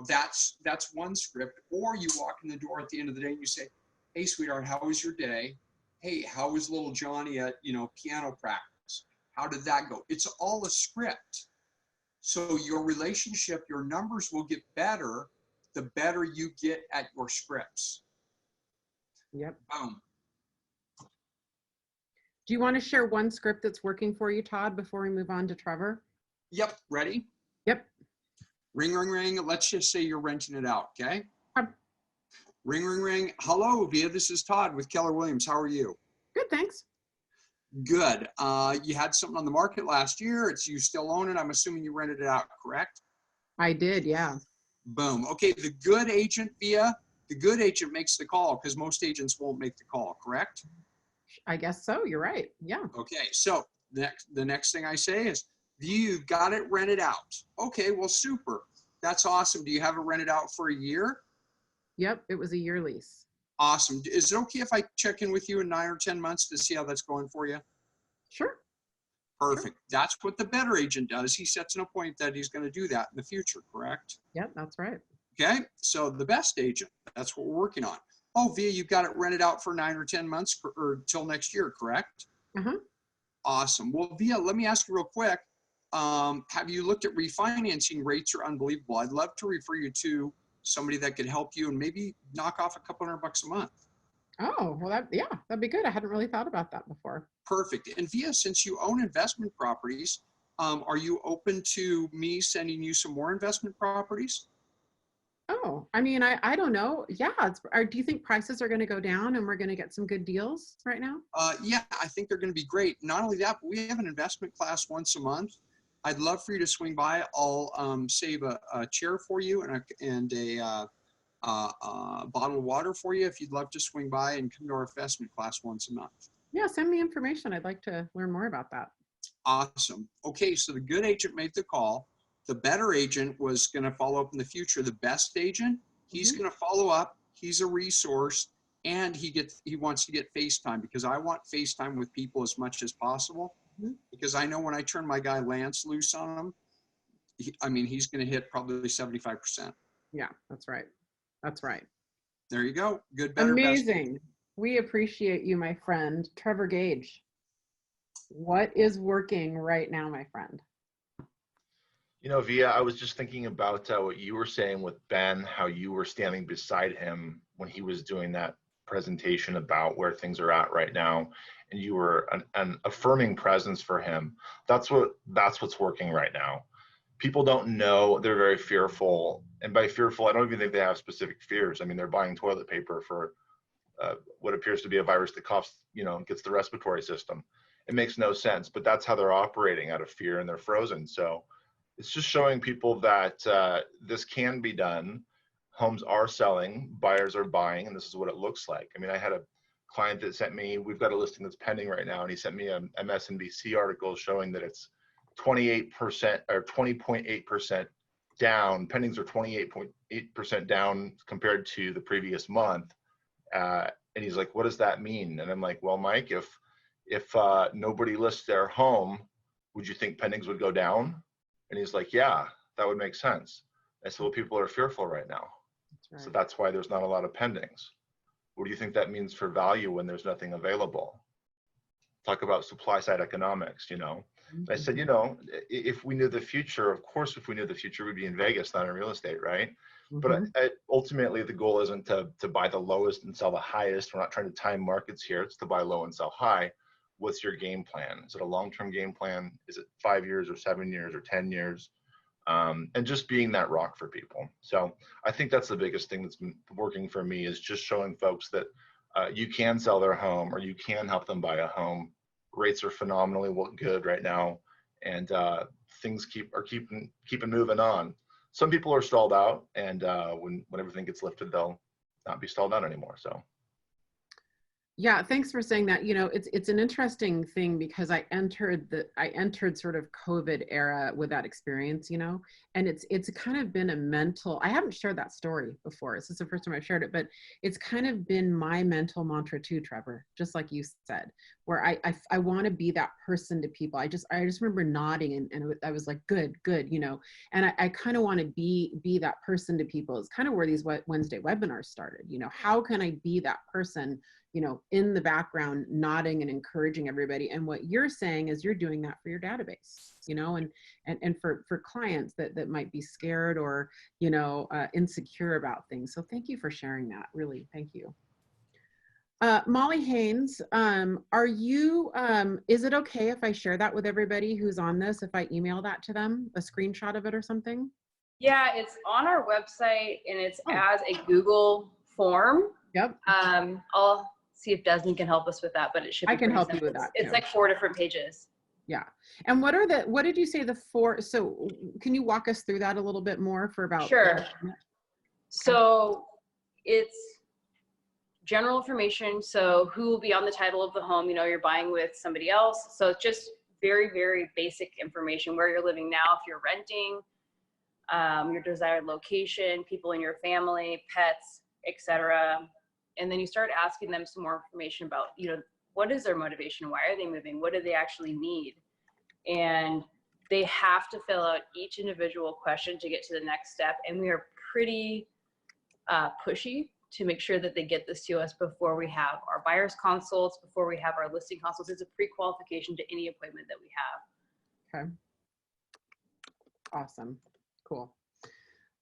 That's one script. Or you walk in the door at the end of the day and you say, hey, sweetheart, how was your day? Hey, how was little Johnny at, piano practice? How did that go? It's all a script. So your relationship, your numbers will get better the better you get at your scripts. Yep. Boom. Do you want to share one script that's working for you, Todd, before we move on to Trevor? Yep. Ready? Yep. Ring, ring, ring. Let's just say you're renting it out. Okay. Um, Ring, ring, ring. Hello, Via. This is Todd with Keller Williams. How are you? Good, thanks. Good. You had something on the market last year. You still own it. I'm assuming you rented it out, correct? I did, yeah. Boom. Okay. The good agent, Via, the good agent makes the call because most agents won't make the call, correct? I guess so. You're right. Yeah. Okay. So the next thing I say is, you've got it rented out. Okay. Well, super. That's awesome. Do you have it rented out for a year? Yep. It was a year lease. Awesome. Is it okay if I check in with you in 9 or 10 months to see how that's going for you? Sure. Perfect. That's what the better agent does. He sets an appointment that he's going to do that in the future, correct? Yep, that's right. Okay. So the best agent, that's what we're working on. Oh, Via, you've got it rented out for 9 or 10 months or till next year, correct? Uh-huh. Awesome. Well, Via, let me ask you real quick. Have you looked at refinancing? Rates are unbelievable. I'd love to refer you to somebody that could help you and maybe knock off a couple $100 a month. Oh, well, that'd be good. I hadn't really thought about that before. Perfect. And Via, since you own investment properties, are you open to me sending you some more investment properties? Oh, I mean, I don't know. Yeah. Do you think prices are going to go down and we're going to get some good deals right now? Yeah, I think they're going to be great. Not only that, but we have an investment class once a month. I'd love for you to swing by. I'll save a chair for you and a bottle of water for you if you'd love to swing by and come to our investment class once a month. Yeah, send me information. I'd like to learn more about that. Awesome. Okay, so the good agent made the call. The better agent was going to follow up in the future. The best agent, he's going to follow up. He's a resource, and he wants to get FaceTime because I want FaceTime with people as much as possible. Because I know when I turn my guy Lance loose on him, he's going to hit probably 75%. Yeah, that's right. That's right. There you go. Good, better, amazing. best. We appreciate you, my friend. Trevor Gage, what is working right now, my friend? You know, Via, I was just thinking about what you were saying with Ben, how you were standing beside him when he was doing that presentation about where things are at right now, and you were an affirming presence for him. That's what's working right now. People don't know, they're very fearful, and by fearful, I don't even think they have specific fears. I mean, they're buying toilet paper for what appears to be a virus that coughs, gets the respiratory system. It makes no sense, but that's how they're operating, out of fear, and they're frozen. So it's just showing people that this can be done. Homes are selling, buyers are buying, and this is what it looks like. I mean, I had a client that sent me, we've got a listing that's pending right now, and he sent me a MSNBC article showing that it's 28% or 20.8% down. Pendings are 28.8% down compared to the previous month. And he's like, what does that mean? And I'm like, well, Mike, if nobody lists their home, would you think pendings would go down? And he's like, yeah, that would make sense. I said, well, people are fearful right now. That's right. So that's why there's not a lot of pendings. What do you think that means for value when there's nothing available? Talk about supply side economics, I said, if we knew the future, of course, if we knew the future, we'd be in Vegas, not in real estate, right? But ultimately, the goal isn't to buy the lowest and sell the highest. We're not trying to time markets here. It's to buy low and sell high. What's your game plan? Is it a long-term game plan? Is it 5 years or 7 years or 10 years? And just being that rock for people. So I think that's the biggest thing that's been working for me, is just showing folks that you can sell their home, or you can help them buy a home. Rates are phenomenally good right now, and things keep moving on. Some people are stalled out, and when everything gets lifted, they'll not be stalled out anymore. So. Yeah, thanks for saying that. It's an interesting thing because I entered sort of COVID era with that experience, and it's kind of been a mental, I haven't shared that story before. This is the first time I've shared it, but it's kind of been my mental mantra too, Trevor, just like you said, where I want to be that person to people. I just remember nodding and I was like, good, and I kind of want to be that person to people. It's kind of where these Wednesday webinars started. How can I be that person in the background, nodding and encouraging everybody. And what you're saying is you're doing that for your database, and for clients that might be scared or, insecure about things. So thank you for sharing that. Really, thank you. Molly Haynes, are you, is it okay if I share that with everybody who's on this, if I email that to them, a screenshot of it or something? Yeah, it's on our website and it's as a Google form. Yep. I'll see if Desmond can help us with that, but it should be I can help simple. you with that. It's like 4 different pages. Yeah. And what did you say the 4? So can you walk us through that a little bit more for about? Sure. So it's general information. So who will be on the title of the home? You're buying with somebody else. So it's just very, very basic information, where you're living now, if you're renting, your desired location, people in your family, pets, etc. And then you start asking them some more information about, what is their motivation? Why are they moving? What do they actually need? And they have to fill out each individual question to get to the next step. And we are pretty pushy to make sure that they get this to us before we have our buyer's consults, before we have our listing consults. It's a pre-qualification to any appointment that we have. Okay. Awesome. Cool.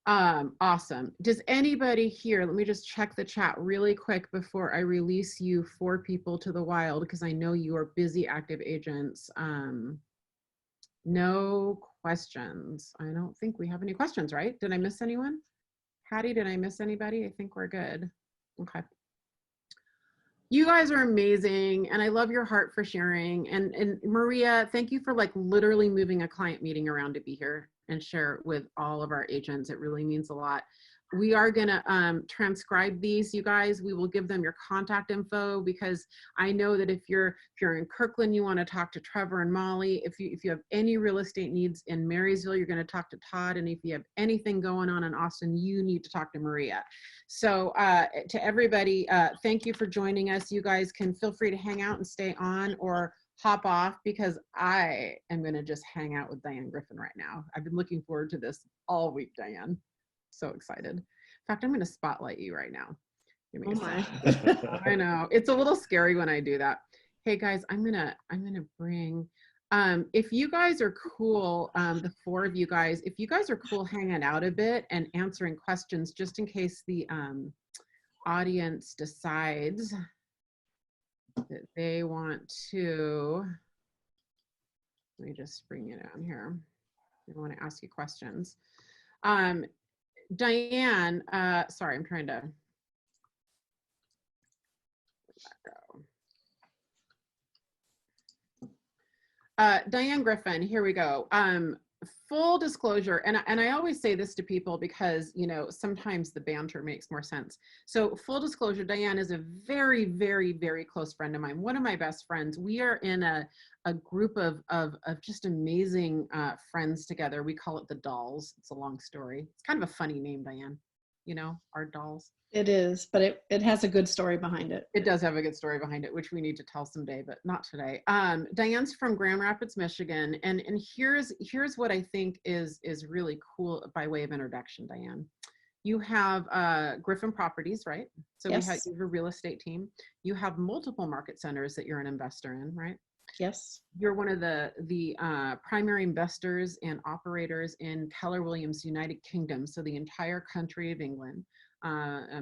Awesome. Does anybody here, let me just check the chat really quick before I release you 4 people to the wild, because I know you are busy active agents. No questions. I don't think we have any questions, right? Did I miss anyone? Hattie, did I miss anybody? I think we're good. Okay. You guys are amazing, and I love your heart for sharing. And Maria, thank you for literally moving a client meeting around to be here and share with all of our agents. It really means a lot. We are gonna transcribe these, you guys. We will give them your contact info, because I know that if you're in Kirkland, you want to talk to Trevor and Molly. If you have any real estate needs in Marysville, you're going to talk to Todd. And if you have anything going on in Austin, you need to talk to Maria. So to everybody, thank you for joining us. You guys can feel free to hang out and stay on, or hop off, because I am going to just hang out with Diane Griffin right now. I've been looking forward to this all week, Diane. So excited. In fact, I'm going to spotlight you right now. Give me a second. I know it's a little scary when I do that. Hey guys, I'm gonna bring. If you guys are cool, the 4 of you guys, if you guys are cool hanging out a bit and answering questions, just in case the audience decides that they want to. Let me just bring you down here. I want to ask you questions. Diane, sorry, I'm trying to Diane Griffin, here we go. Full disclosure, and I always say this to people because, sometimes the banter makes more sense. So full disclosure, Diane is a very, very, very close friend of mine, one of my best friends. We are in a group of just amazing friends together. We call it the Dolls. It's a long story. It's kind of a funny name, Diane, our dolls. It is, but it has a good story behind it. It does have a good story behind it, which we need to tell someday, but not today. Diane's from Grand Rapids, Michigan, and here's what I think is really cool by way of introduction, Diane. You have Griffin Properties, right? So yes. You have a real estate team. You have multiple market centers that you're an investor in, right? Yes. You're one of the primary investors and operators in Keller Williams United Kingdom, so the entire country of England.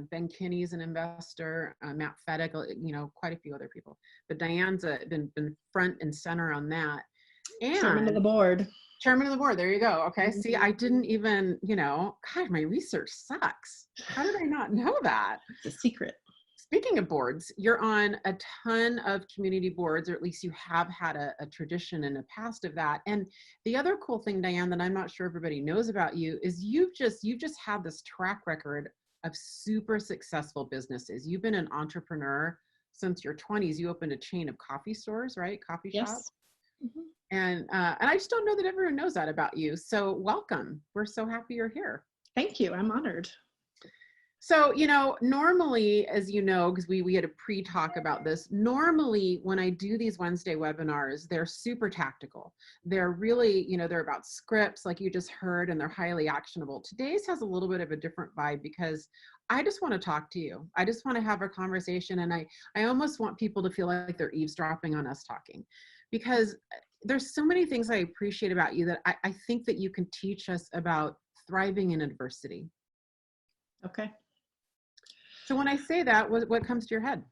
Ben Kinney is an investor, Matt Fedek, quite a few other people. But Diane's been front and center on that. And Chairman of the board. Chairman of the board, there you go. Okay, see, I didn't even, God, my research sucks. How did I not know that? It's a secret. Speaking of boards, you're on a ton of community boards, or at least you have had a tradition in the past of that. And the other cool thing, Diane, that I'm not sure everybody knows about you is you've just had this track record of super successful businesses. You've been an entrepreneur since your 20s. You opened a chain of coffee stores, right? Coffee shops. Mm-hmm. And I just don't know that everyone knows that about you. So welcome. We're so happy you're here. Thank you. I'm honored. So, normally, as you know, because we had a pre-talk about this, normally when I do these Wednesday webinars, they're super tactical. They're really, they're about scripts like you just heard, and they're highly actionable. Today's has a little bit of a different vibe because I just want to talk to you. I just want to have a conversation, and I almost want people to feel like they're eavesdropping on us talking, because there's so many things I appreciate about you that I think that you can teach us about thriving in adversity. Okay. So when I say that, what comes to your head?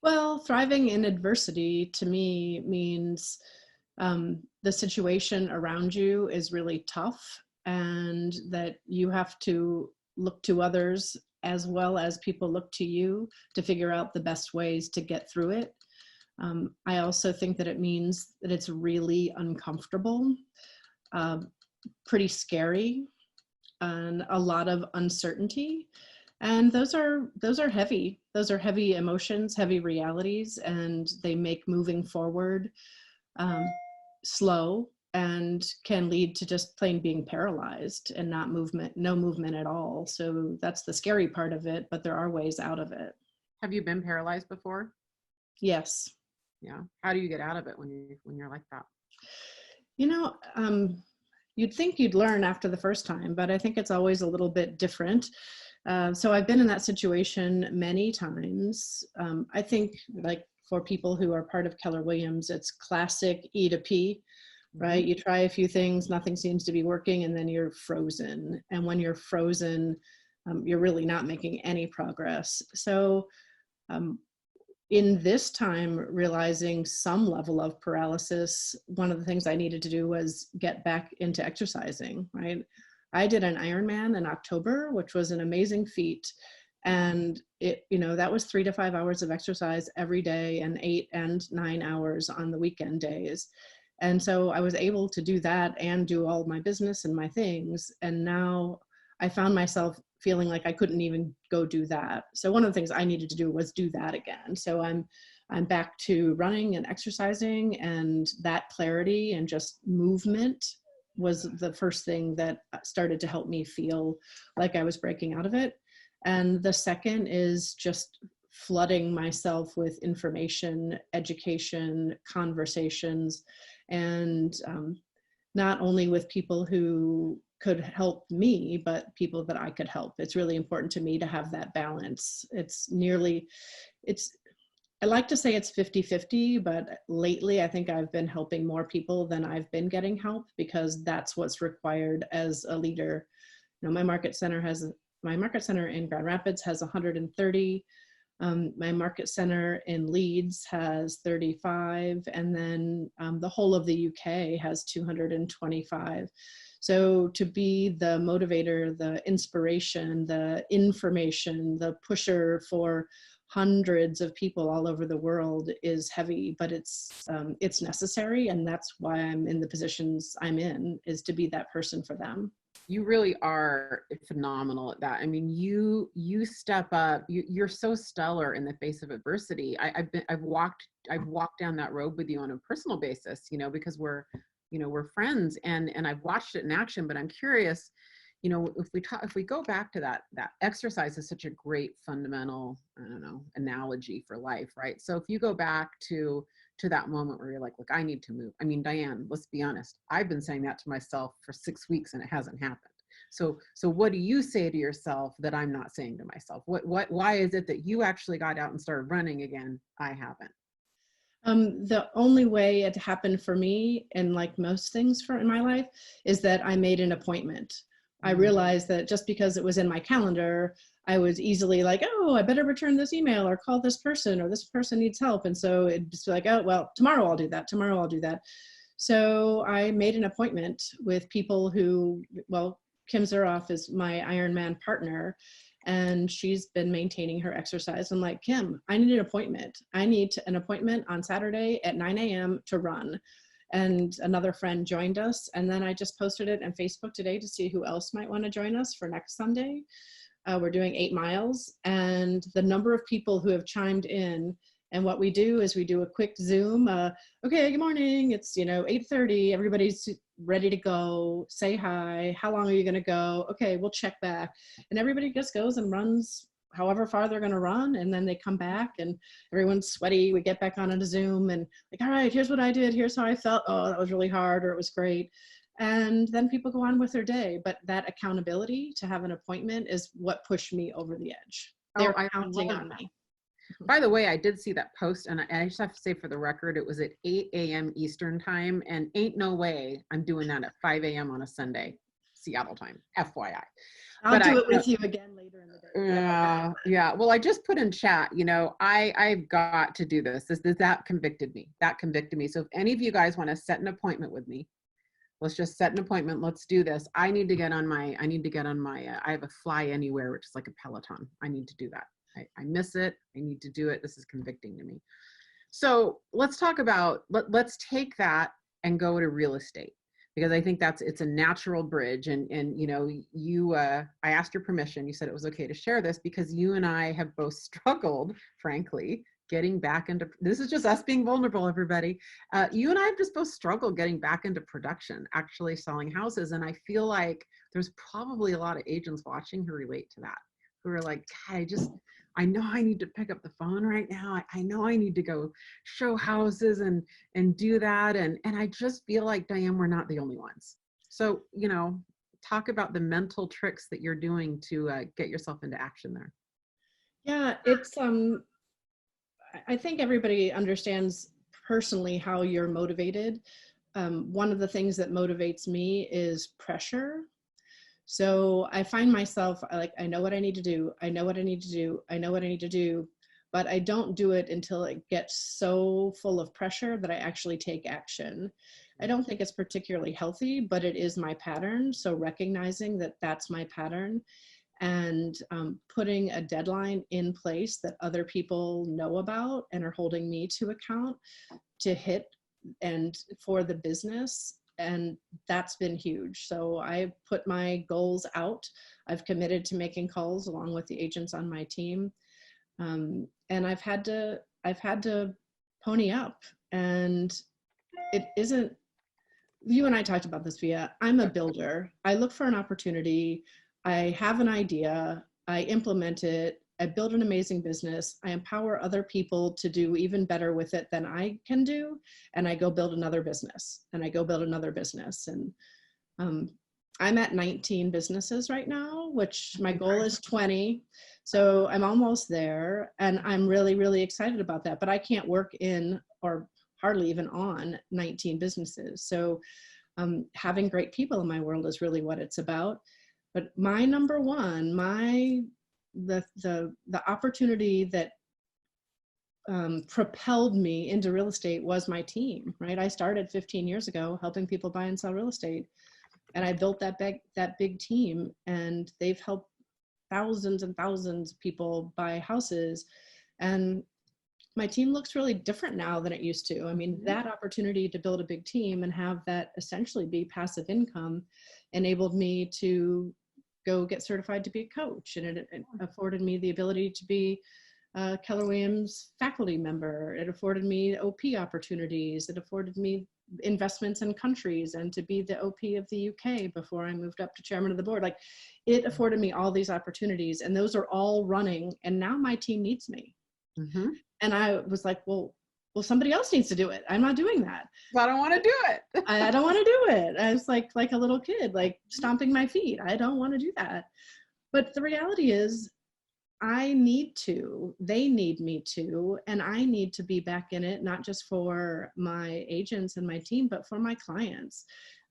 Well, thriving in adversity to me means the situation around you is really tough, and that you have to look to others as well as people look to you to figure out the best ways to get through it. I also think that it means that it's really uncomfortable, pretty scary, and a lot of uncertainty. And those are heavy. Those are heavy emotions, heavy realities, and they make moving forward slow, and can lead to just plain being paralyzed and no movement at all. So that's the scary part of it, but there are ways out of it. Have you been paralyzed before? Yes. Yeah. How do you get out of it when you're like that? You'd think you'd learn after the first time, but I think it's always a little bit different. So I've been in that situation many times. I think, like, for people who are part of Keller Williams, it's classic E to P, right? You try a few things, nothing seems to be working, and then you're frozen. And when you're frozen, you're really not making any progress. So in this time, realizing some level of paralysis, one of the things I needed to do was get back into exercising, right? I did an Ironman in October, which was an amazing feat. And that was 3 to 5 hours of exercise every day, and 8 and 9 hours on the weekend days. And so I was able to do that and do all my business and my things. And now I found myself feeling like I couldn't even go do that. So one of the things I needed to do was do that again. So I'm back to running and exercising, and that clarity and just movement was the first thing that started to help me feel like I was breaking out of it. And the second is just flooding myself with information, education, conversations, and not only with people who could help me, but people that I could help. It's really important to me to have that balance. I like to say it's 50-50, but lately I think I've been helping more people than I've been getting help, because that's what's required as a leader. My market center in Grand Rapids has 130. My market center in Leeds has 35, and then the whole of the UK has 225. So to be the motivator, the inspiration, the information, the pusher for hundreds of people all over the world is heavy, but it's necessary. And that's why I'm in the positions I'm in, is to be that person for them. You really are phenomenal at that. I mean, you step up. You're so stellar in the face of adversity. I've walked down that road with you on a personal basis, because we're friends, and I've watched it in action. But I'm curious, if we go back to that exercise is such a great fundamental, analogy for life, right? So if you go back to that moment where you're like, look, I need to move. I mean, Diane, let's be honest. I've been saying that to myself for 6 weeks and it hasn't happened. So what do you say to yourself that I'm not saying to myself? Why is it that you actually got out and started running again? I haven't. The only way it happened for me, and like most things in my life, is that I made an appointment. I realized that just because it was in my calendar, I was easily like, oh, I better return this email or call this person, or this person needs help. And so it'd just be like, oh, well, tomorrow I'll do that. So I made an appointment with people who, Kim Zuroff is my Ironman partner, and she's been maintaining her exercise. I'm like, Kim, I need an appointment. I need an appointment on Saturday at 9 a.m. to run. And another friend joined us. And then I just posted it on Facebook today to see who else might want to join us for next Sunday. We're doing 8 miles, and the number of people who have chimed in. And what we do is we do a quick Zoom. Okay, good morning. It's 8:30. Everybody's ready to go, say hi, how long are you going to go? Okay, we'll check back. And everybody just goes and runs however far they're going to run. And then they come back and everyone's sweaty. We get back on a Zoom and like, all right, here's what I did. Here's how I felt. Oh, that was really hard, or it was great. And then people go on with their day. But that accountability to have an appointment is what pushed me over the edge. They're counting on me. By the way, I did see that post, and I just have to say for the record, it was at 8 a.m. Eastern time, and ain't no way I'm doing that at 5 a.m. on a Sunday, Seattle time, FYI. I'll do it with you again later in the day. Yeah. Well, I just put in chat, you know, I've got to do this. That convicted me. That convicted me. So if any of you guys want to set an appointment with me, let's just set an appointment. Let's do this. I need to get on my, I have a Fly Anywhere, which is like a Peloton. I need to do that. I miss it. I need to do it. This is convicting to me. So let's talk about, let's take that and go to real estate, because I think it's a natural bridge. And you know, I asked your permission. You said it was okay to share this because you and I have both struggled, frankly, getting back into, this is just us being vulnerable, everybody. You and I have just both struggled getting back into production, actually selling houses. And I feel like there's probably a lot of agents watching who relate to that, who are like, I know I need to pick up the phone right now. I know I need to go show houses and do that. And I just feel like, Diane, we're not the only ones. So, you know, talk about the mental tricks that you're doing to get yourself into action there. Yeah, it's, I think everybody understands personally how you're motivated. One of the things that motivates me is pressure. So I find myself like, I know what I need to do. I know what I need to do. I know what I need to do, but I don't do it until it gets so full of pressure that I actually take action. I don't think it's particularly healthy, but it is my pattern. So recognizing that that's my pattern and putting a deadline in place that other people know about and are holding me to account to hit and for the business. And that's been huge. So I put my goals out. I've committed to making calls along with the agents on my team. And I've had to pony up, and it isn't, you and I talked about this, Via. I'm a builder. I look for an opportunity. I have an idea. I implement it. I build an amazing business. I empower other people to do even better with it than I can do. And I go build another business, and I go build another business. And I'm at 19 businesses right now, which my goal is 20. So I'm almost there, and I'm really, really excited about that. But I can't work in or hardly even on 19 businesses. So having great people in my world is really what it's about. But my number one, the opportunity that propelled me into real estate was my team, right? I started 15 years ago helping people buy and sell real estate. And I built that big team, and they've helped thousands and thousands of people buy houses. And my team looks really different now than it used to. I mean, that opportunity to build a big team and have that essentially be passive income enabled me to go get certified to be a coach. And it afforded me the ability to be a Keller Williams faculty member. It afforded me OP opportunities. It afforded me investments in countries and to be the OP of the UK before I moved up to chairman of the board. Like, it afforded me all these opportunities, and those are all running. And now my team needs me. Mm-hmm. And I was like, well, somebody else needs to do it. I'm not doing that. I don't want to do it. I don't want to do it. I was like a little kid, like stomping my feet. I don't want to do that. But the reality is, I need to, they need me to, and I need to be back in it, not just for my agents and my team, but for my clients.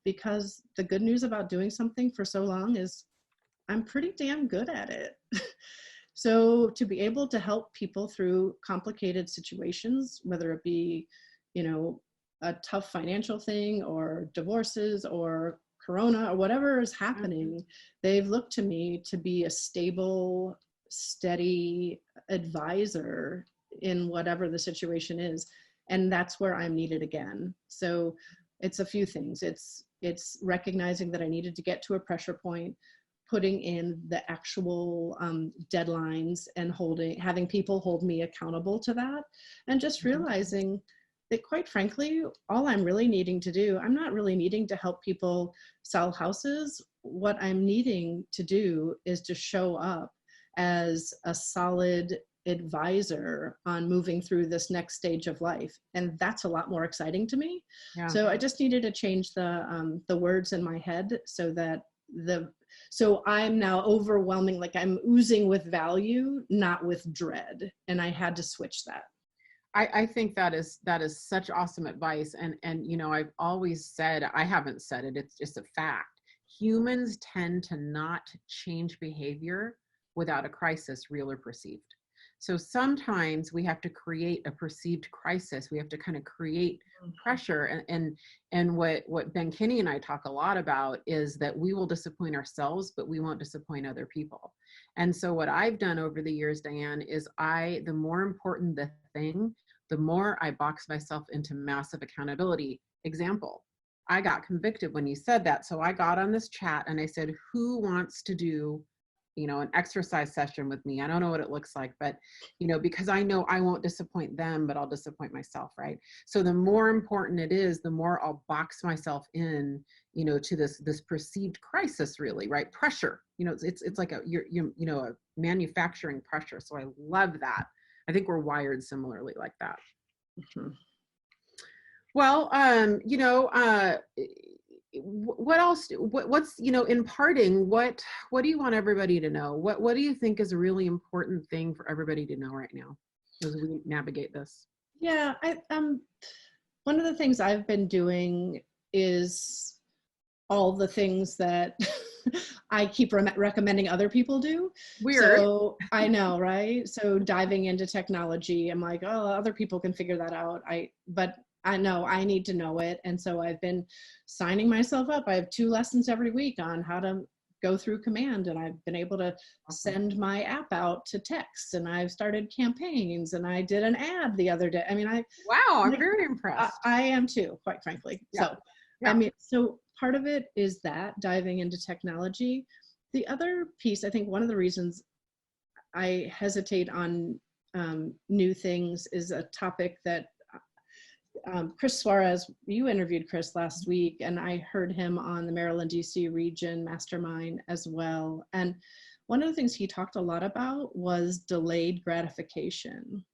Because the good news about doing something for so long is I'm pretty damn good at it. So to be able to help people through complicated situations, whether it be, you know, a tough financial thing or divorces or Corona or whatever is happening, they've looked to me to be a stable, steady advisor in whatever the situation is. And that's where I'm needed again. So it's a few things. It's recognizing that I needed to get to a pressure point, putting in the actual deadlines and having people hold me accountable to that. And just realizing that quite frankly, all I'm really needing to do, I'm not really needing to help people sell houses. What I'm needing to do is to show up as a solid advisor on moving through this next stage of life. And that's a lot more exciting to me. Yeah. So I just needed to change the words in my head so that so I'm now overwhelming, like I'm oozing with value, not with dread. And I had to switch that. I think that is such awesome advice. And you know, I've always said, I haven't said it, it's just a fact. Humans tend to not change behavior without a crisis, real or perceived. So sometimes we have to create a perceived crisis. We have to kind of create pressure. And what Ben Kinney and I talk a lot about is that we will disappoint ourselves, but we won't disappoint other people. And so what I've done over the years, Diane, is the more important the thing, the more I box myself into massive accountability. Example, I got convicted when you said that. So I got on this chat and I said, who wants to do, you know, an exercise session with me? I don't know what it looks like, but, you know, because I know I won't disappoint them, but I'll disappoint myself, right? So the more important it is, the more I'll box myself in, you know, to this perceived crisis, really, right? Pressure, you know, it's like you know, a manufacturing pressure. So I love that. I think we're wired similarly like that. Mm-hmm. Well, you know, what else, what's, you know, in parting, what do you want everybody to know? What do you think is a really important thing for everybody to know right now as we navigate this? Yeah, one of the things I've been doing is all the things that I keep recommending other people do. Weird. So I know, right? So diving into technology, I'm like, oh, other people can figure that out. But I know I need to know it. And so I've been signing myself up. I have 2 lessons every week on how to go through command, and I've been able to send my app out to text, and I've started campaigns, and I did an ad the other day. I mean, wow, I'm very impressed. I am too, quite frankly. Yeah. So, yeah. I mean, so part of it is that diving into technology. The other piece, I think one of the reasons I hesitate on new things is a topic that Chris Suarez, you interviewed Chris last week, and I heard him on the Maryland, DC region mastermind as well. And one of the things he talked a lot about was delayed gratification.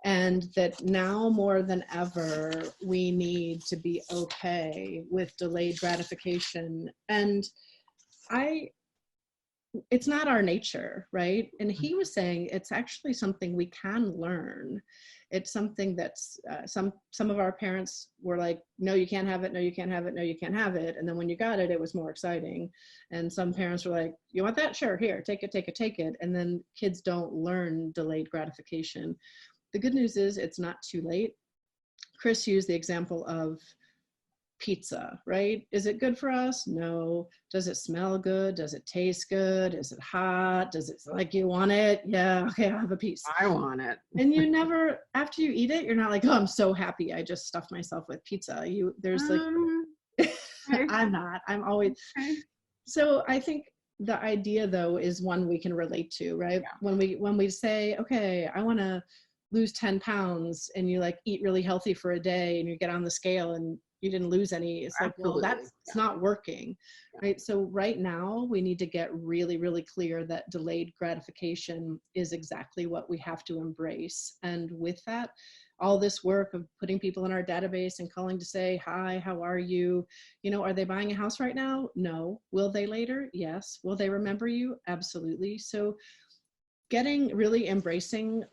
And that now more than ever, we need to be okay with delayed gratification. And it's not our nature, right? And he was saying it's actually something we can learn. It's something that's some of our parents were like, no, you can't have it. No, you can't have it. No, you can't have it. And then when you got it, it was more exciting. And some parents were like, you want that? Sure, here, take it, take it, take it. And then kids don't learn delayed gratification. The good news is it's not too late. Chris used the example of pizza, right? Is it good for us? No. Does it smell good? Does it taste good? Is it hot? Does it like you want it? Yeah, okay, I'll have a piece. I want it. And you never, after you eat it, you're not like, oh, I'm so happy I just stuffed myself with pizza. There's like, I'm not, I'm always. Okay. So I think the idea though is one we can relate to, right? Yeah. When we say, okay, I want to lose 10 pounds, and you like eat really healthy for a day and you get on the scale and you didn't lose any. It's absolutely. Like, well, it's not working, right? So right now we need to get really, really clear that delayed gratification is exactly what we have to embrace. And with that, all this work of putting people in our database and calling to say, hi, how are you? You know, are they buying a house right now? No. Will they later? Yes. Will they remember you? Absolutely. So really embracing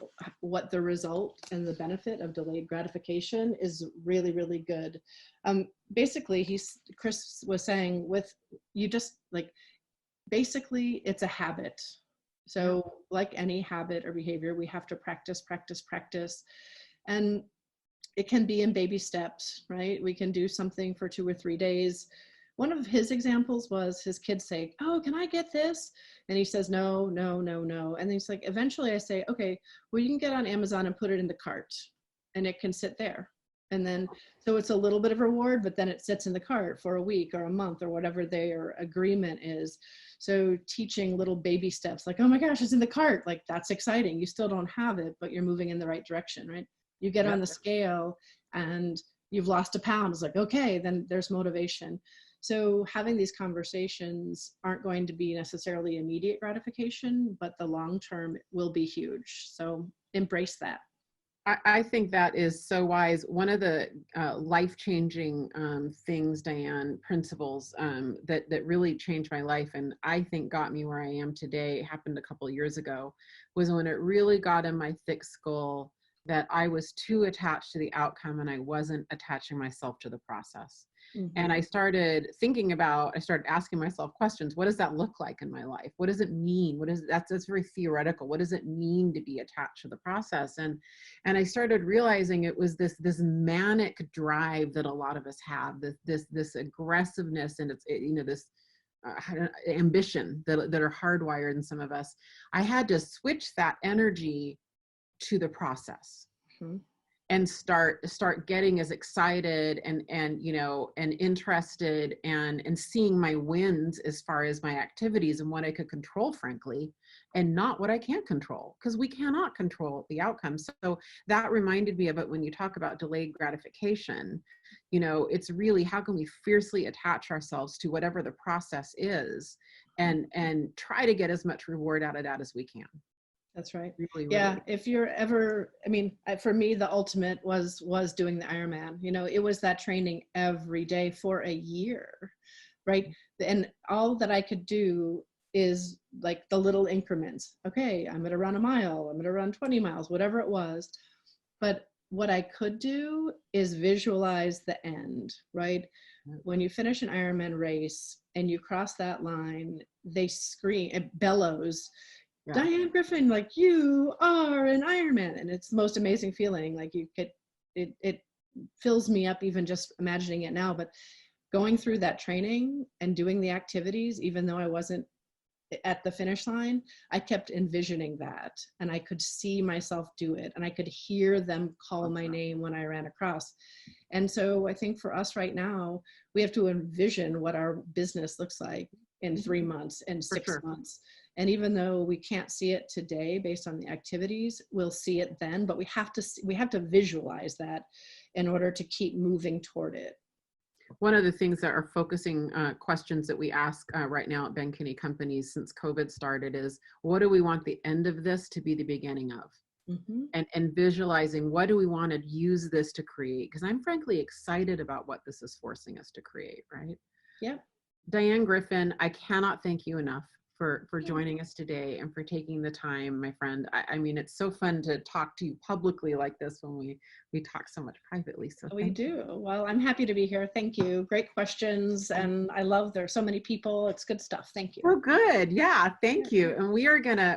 what the result and the benefit of delayed gratification is really, really good. Basically, Chris was saying basically it's a habit. So like any habit or behavior, we have to practice, practice, practice. And it can be in baby steps, right? We can do something for 2 or 3 days. One of his examples was his kids say, oh, can I get this? And he says, no, no, no, no. And he's like, eventually I say, okay, well, you can get on Amazon and put it in the cart and it can sit there. And then, so it's a little bit of reward, but then it sits in the cart for a week or a month or whatever their agreement is. So teaching little baby steps like, oh my gosh, it's in the cart. Like, that's exciting. You still don't have it, but you're moving in the right direction, right? You get on the scale and you've lost a pound. It's like, okay, then there's motivation. So having these conversations aren't going to be necessarily immediate gratification, but the long term will be huge. So embrace that. I think that is so wise. One of the life-changing things, Diane, principles that really changed my life and I think got me where I am today, happened a couple of years ago, was when it really got in my thick skull that I was too attached to the outcome and I wasn't attaching myself to the process. Mm-hmm. And I started thinking about, I started asking myself questions. What does that look like in my life? What does it mean? That's very theoretical. What does it mean to be attached to the process? And I started realizing it was this manic drive that a lot of us have, this aggressiveness and this ambition that are hardwired in some of us. I had to switch that energy to the process. Mm-hmm. And start getting as excited and interested and seeing my wins as far as my activities and what I could control, frankly, and not what I can't control, because we cannot control the outcome. So that reminded me of it when you talk about delayed gratification. It's really, how can we fiercely attach ourselves to whatever the process is and try to get as much reward out of that as we can. That's right. Really, yeah. really. If you're ever, for me, the ultimate was doing the Ironman. It was that training every day for a year, right? And all that I could do is like the little increments. Okay, I'm going to run a mile. I'm going to run 20 miles, whatever it was. But what I could do is visualize the end, right? When you finish an Ironman race and you cross that line, they scream, it bellows, yeah. Diane Griffin, like, you are an Ironman. And it's the most amazing feeling. Like it fills me up even just imagining it now. But going through that training and doing the activities, even though I wasn't at the finish line, I kept envisioning that. And I could see myself do it. And I could hear them call my name when I ran across. And so I think for us right now, we have to envision what our business looks like in 3 months and 6 months. And even though we can't see it today based on the activities, we'll see it then, but we have to visualize that in order to keep moving toward it. One of the things that are focusing questions that we ask right now at Ben Kinney Companies since COVID started is, what do we want the end of this to be the beginning of? Mm-hmm. And visualizing, what do we want to use this to create? Because I'm frankly excited about what this is forcing us to create, right? Yeah. Diane Griffin, I cannot thank you enough for joining us today and for taking the time, my friend. I mean, it's so fun to talk to you publicly like this when we talk so much privately. So we do. Well, I'm happy to be here. Thank you. Great questions. And I love there's so many people. It's good stuff. Thank you. Oh, good. Yeah. Thank you. And we are gonna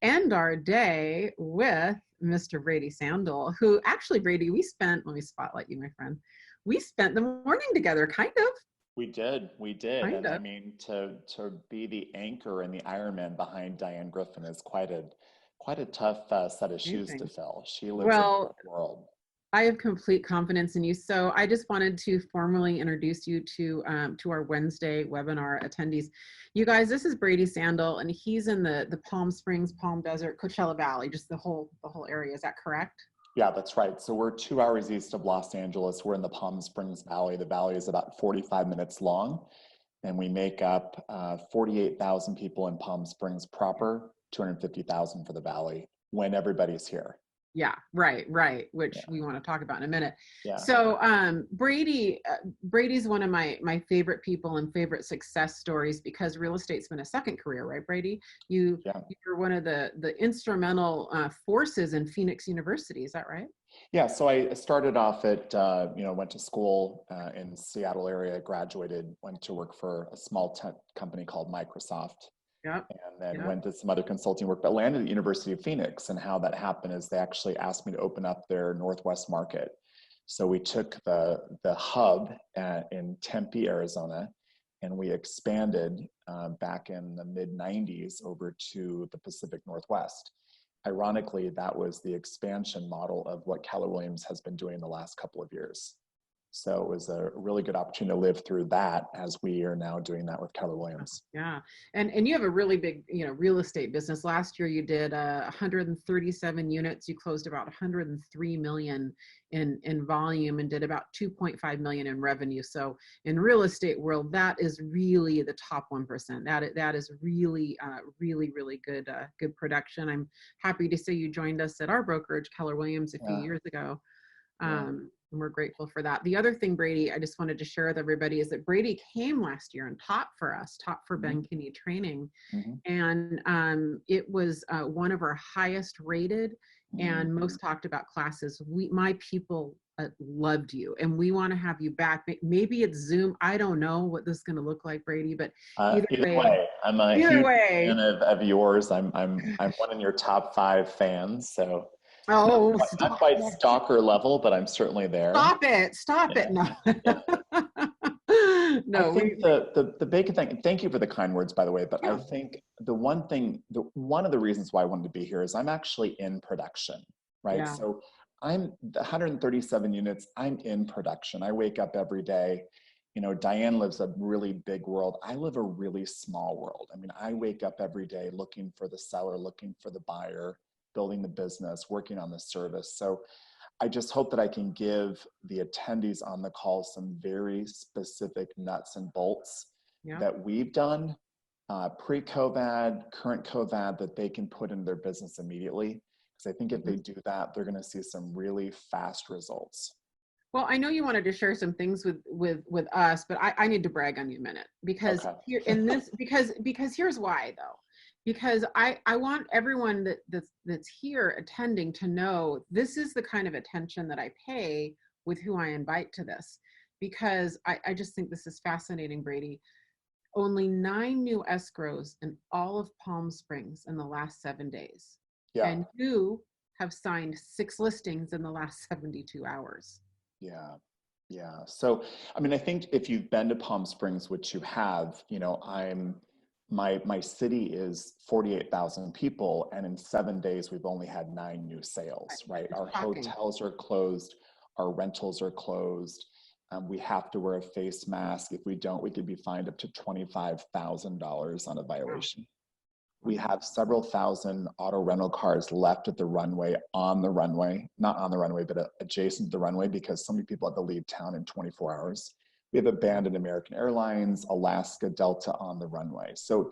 end our day with Mr. Brady Sandel, who actually, Brady, let me spotlight you, my friend. We spent the morning together, kind of. We did. Kind and of. I mean, to be the anchor and the Ironman behind Diane Griffin is quite a tough set of shoes to fill. She lives in the world. I have complete confidence in you. So I just wanted to formally introduce you to our Wednesday webinar attendees. You guys, this is Brady Sandel, and he's in the Palm Springs, Palm Desert, Coachella Valley, just the whole area. Is that correct? Yeah, that's right. So we're 2 hours east of Los Angeles. We're in the Palm Springs Valley. The valley is about 45 minutes long, and we make up 48,000 people in Palm Springs proper, 250,000 for the valley when everybody's here. Yeah, right. Which we want to talk about in a minute. Yeah. So Brady's one of my favorite people and favorite success stories because real estate's been a second career, right, Brady? You're one of the instrumental forces in Phoenix University. Is that right? Yeah. So I started off at went to school in the Seattle area, graduated, went to work for a small tech company called Microsoft. Yep. And then went to some other consulting work, but landed at the University of Phoenix. And how that happened is they actually asked me to open up their Northwest market. So we took the hub in Tempe, Arizona, and we expanded back in the mid-90s over to the Pacific Northwest. Ironically, that was the expansion model of what Keller Williams has been doing the last couple of years. So it was a really good opportunity to live through that as we are now doing that with Keller Williams. Yeah. And you have a really big, real estate business. Last year you did 137 units. You closed about 103 million in volume and did about 2.5 million in revenue. So in real estate world, that is really the top 1%. That is really, really good, good production. I'm happy to say you joined us at our brokerage, Keller Williams, a few years ago. And we're grateful for that. The other thing, Brady, I just wanted to share with everybody is that Brady came last year and taught for Ben Kinney training. And it was one of our highest rated and most talked about classes. My people loved you, and we want to have you back. Maybe it's Zoom. I don't know what this is going to look like, Brady, but either way, I'm a huge fan of yours. I'm one of your top 5 fans. So not quite stalker level, but I'm certainly there. Stop it. No. No, I think the big thing, thank you for the kind words, by the way, but I think one of the reasons why I wanted to be here is I'm actually in production, right? Yeah. So I'm the 137 units, I'm in production. I wake up every day. Diane lives a really big world. I live a really small world. I mean, I wake up every day looking for the seller, looking for the buyer, building the business, working on the service. So I just hope that I can give the attendees on the call some very specific nuts and bolts that we've done pre-COVID, current COVID, that they can put in their business immediately. Because I think if they do that, they're going to see some really fast results. Well, I know you wanted to share some things with us, but I need to brag on you a minute because here in this because here's why though. Because I want everyone that's here attending to know this is the kind of attention that I pay with who I invite to this, because I just think this is fascinating, Brady. Only 9 new escrows in all of Palm Springs in the last 7 days. Yeah. And you have signed 6 listings in the last 72 hours. Yeah. Yeah. So, I mean, I think if you've been to Palm Springs, which you have, my city is 48,000 people, and in 7 days we've only had 9 new sales, right? Our hotels are closed, our rentals are closed. We have to wear a face mask. If we don't, we could be fined up to $25,000 on a violation. We have several thousand auto rental cars left at the runway, not on the runway, but adjacent to the runway, because so many people have to leave town in 24 hours. We have abandoned American Airlines, Alaska, Delta on the runway. So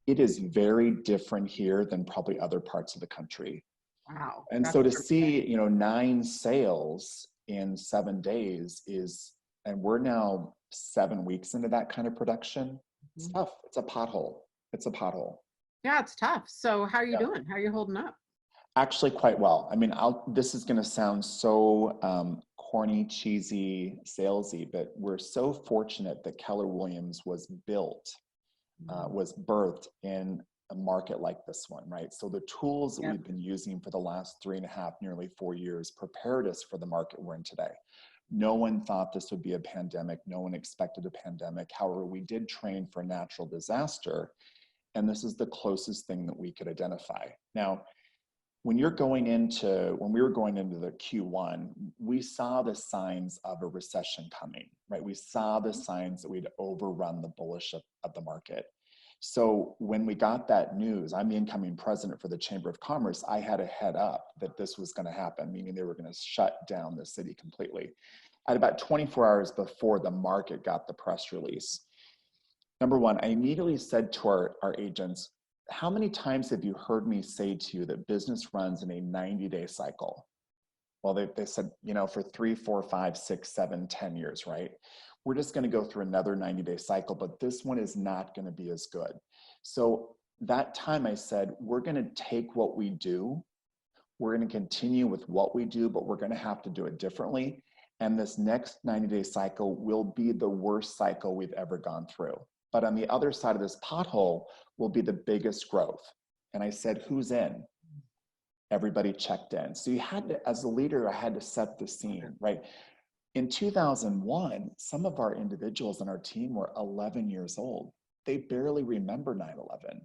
it is very different here than probably other parts of the country. Wow. And so to see, 9 sales in 7 days and we're now 7 weeks into that kind of production. It's tough. It's a pothole. Yeah, it's tough. So how are you doing? How are you holding up? Actually quite well. I mean, this is going to sound so corny, cheesy, salesy, but we're so fortunate that Keller Williams was birthed in a market like this one, right? So the tools that we've been using for the last 3.5, nearly 4 years prepared us for the market we're in today. No one thought this would be a pandemic. No one expected a pandemic. However, we did train for a natural disaster, and this is the closest thing that we could identify. Now, when we were going into the Q1, we saw the signs of a recession coming, right? We saw the signs that we'd overrun the bullish of the market. So when we got that news, I'm the incoming president for the Chamber of Commerce, I had a head up that this was going to happen, meaning they were going to shut down the city completely. At about 24 hours before the market got the press release, number one, I immediately said to our agents, how many times have you heard me say to you that business runs in a 90-day cycle? Well, they said, for 3, 4, 5, 6, 7, 10 years, right? We're just going to go through another 90-day cycle, but this one is not going to be as good. So that time I said, we're going to take what we do, we're going to continue with what we do, but we're going to have to do it differently. And this next 90-day cycle will be the worst cycle we've ever gone through. But on the other side of this pothole will be the biggest growth. And I said, who's in? Everybody checked in. So you had to, as a leader, I had to set the scene, right? In 2001, some of our individuals on our team were 11 years old. They barely remember 9/11.